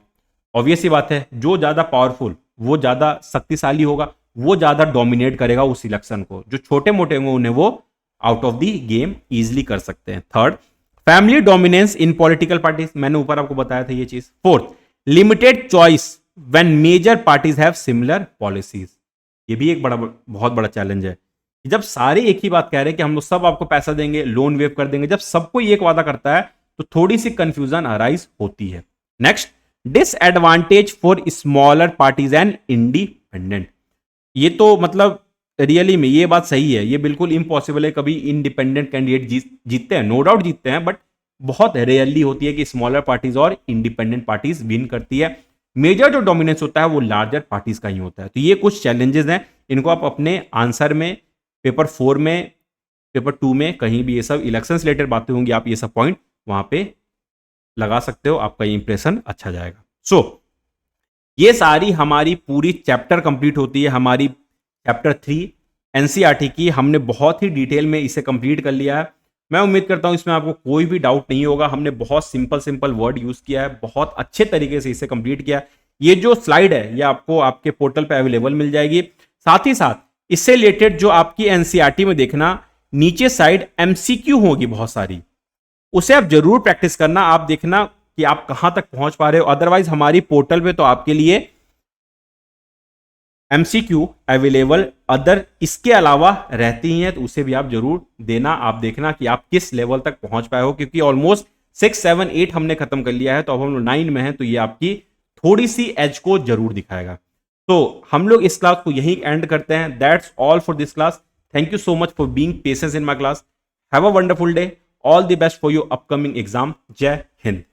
Obvious ही बात है, जो ज्यादा पावरफुल, वो ज्यादा शक्तिशाली होगा, वो ज्यादा डोमिनेट करेगा उस इलेक्शन को। जो छोटे मोटे होंगे उन्हें वो out of the game easily कर सकते हैं। Third, family dominance in political parties, मैंने ऊपर आपको बताया था ये चीज। Fourth, limited choice when major parties have similar policies. ये भी एक बहुत बड़ा चैलेंज है कि जब सारे एक ही बात कह रहे हैं कि हम लोग सब आपको पैसा देंगे, लोन वेव कर देंगे, जब सबको एक वादा करता है तो थोड़ी सी कंफ्यूजन अराइज होती है। Next, disadvantage for smaller parties and independent. ये तो मतलब रियली में ये बात सही है, ये बिल्कुल इम्पॉसिबल है कभी इंडिपेंडेंट कैंडिडेट जीतते हैं, नो डाउट जीतते हैं, बट बहुत रेयरली होती है कि स्मॉलर पार्टीज और इंडिपेंडेंट पार्टीज विन करती है। मेजर जो डोमिनेंस होता है वो लार्जर पार्टीज का ही होता है। तो ये कुछ चैलेंजेस हैं, इनको आप अपने आंसर में पेपर 4 में, पेपर 2 में, कहीं भी ये सब इलेक्शन से रिलेटेड बातें होंगी, आप ये सब पॉइंट वहां पे लगा सकते हो, आपका इंप्रेशन अच्छा जाएगा। सो ये सारी हमारी पूरी चैप्टर कंप्लीट होती है, हमारी चैप्टर 3 एनसीईआरटी की। हमने बहुत ही डिटेल में इसे कंप्लीट कर लिया है। मैं उम्मीद करता हूं इसमें आपको कोई भी डाउट नहीं होगा। हमने बहुत सिंपल वर्ड यूज किया है, बहुत अच्छे तरीके से इसे कंप्लीट किया है। ये जो स्लाइड है ये आपको आपके पोर्टल पे अवेलेबल मिल जाएगी। साथ ही साथ इससे रिलेटेड जो आपकी एनसीईआरटी में देखना, नीचे साइड एमसीक्यू होगी बहुत सारी, उसे आप जरूर प्रैक्टिस करना। आप देखना कि आप कहां तक पहुंच पा रहे हो। अदरवाइज हमारी पोर्टल पे तो आपके लिए एमसीक्यू अवेलेबल अदर इसके अलावा रहती ही हैं, तो उसे भी आप जरूर देना। आप देखना कि आप किस लेवल तक पहुंच पाए हो, क्योंकि ऑलमोस्ट 6, 7, 8 हमने खत्म कर लिया है, तो अब हम लोग 9 में हैं, तो ये आपकी थोड़ी सी एज को जरूर दिखाएगा। तो हम लोग इस क्लास को यहीं एंड करते हैं। That's all for this class. Thank you so much for being patience in my class. Have a wonderful day. All the best for your upcoming exam. जय हिंद।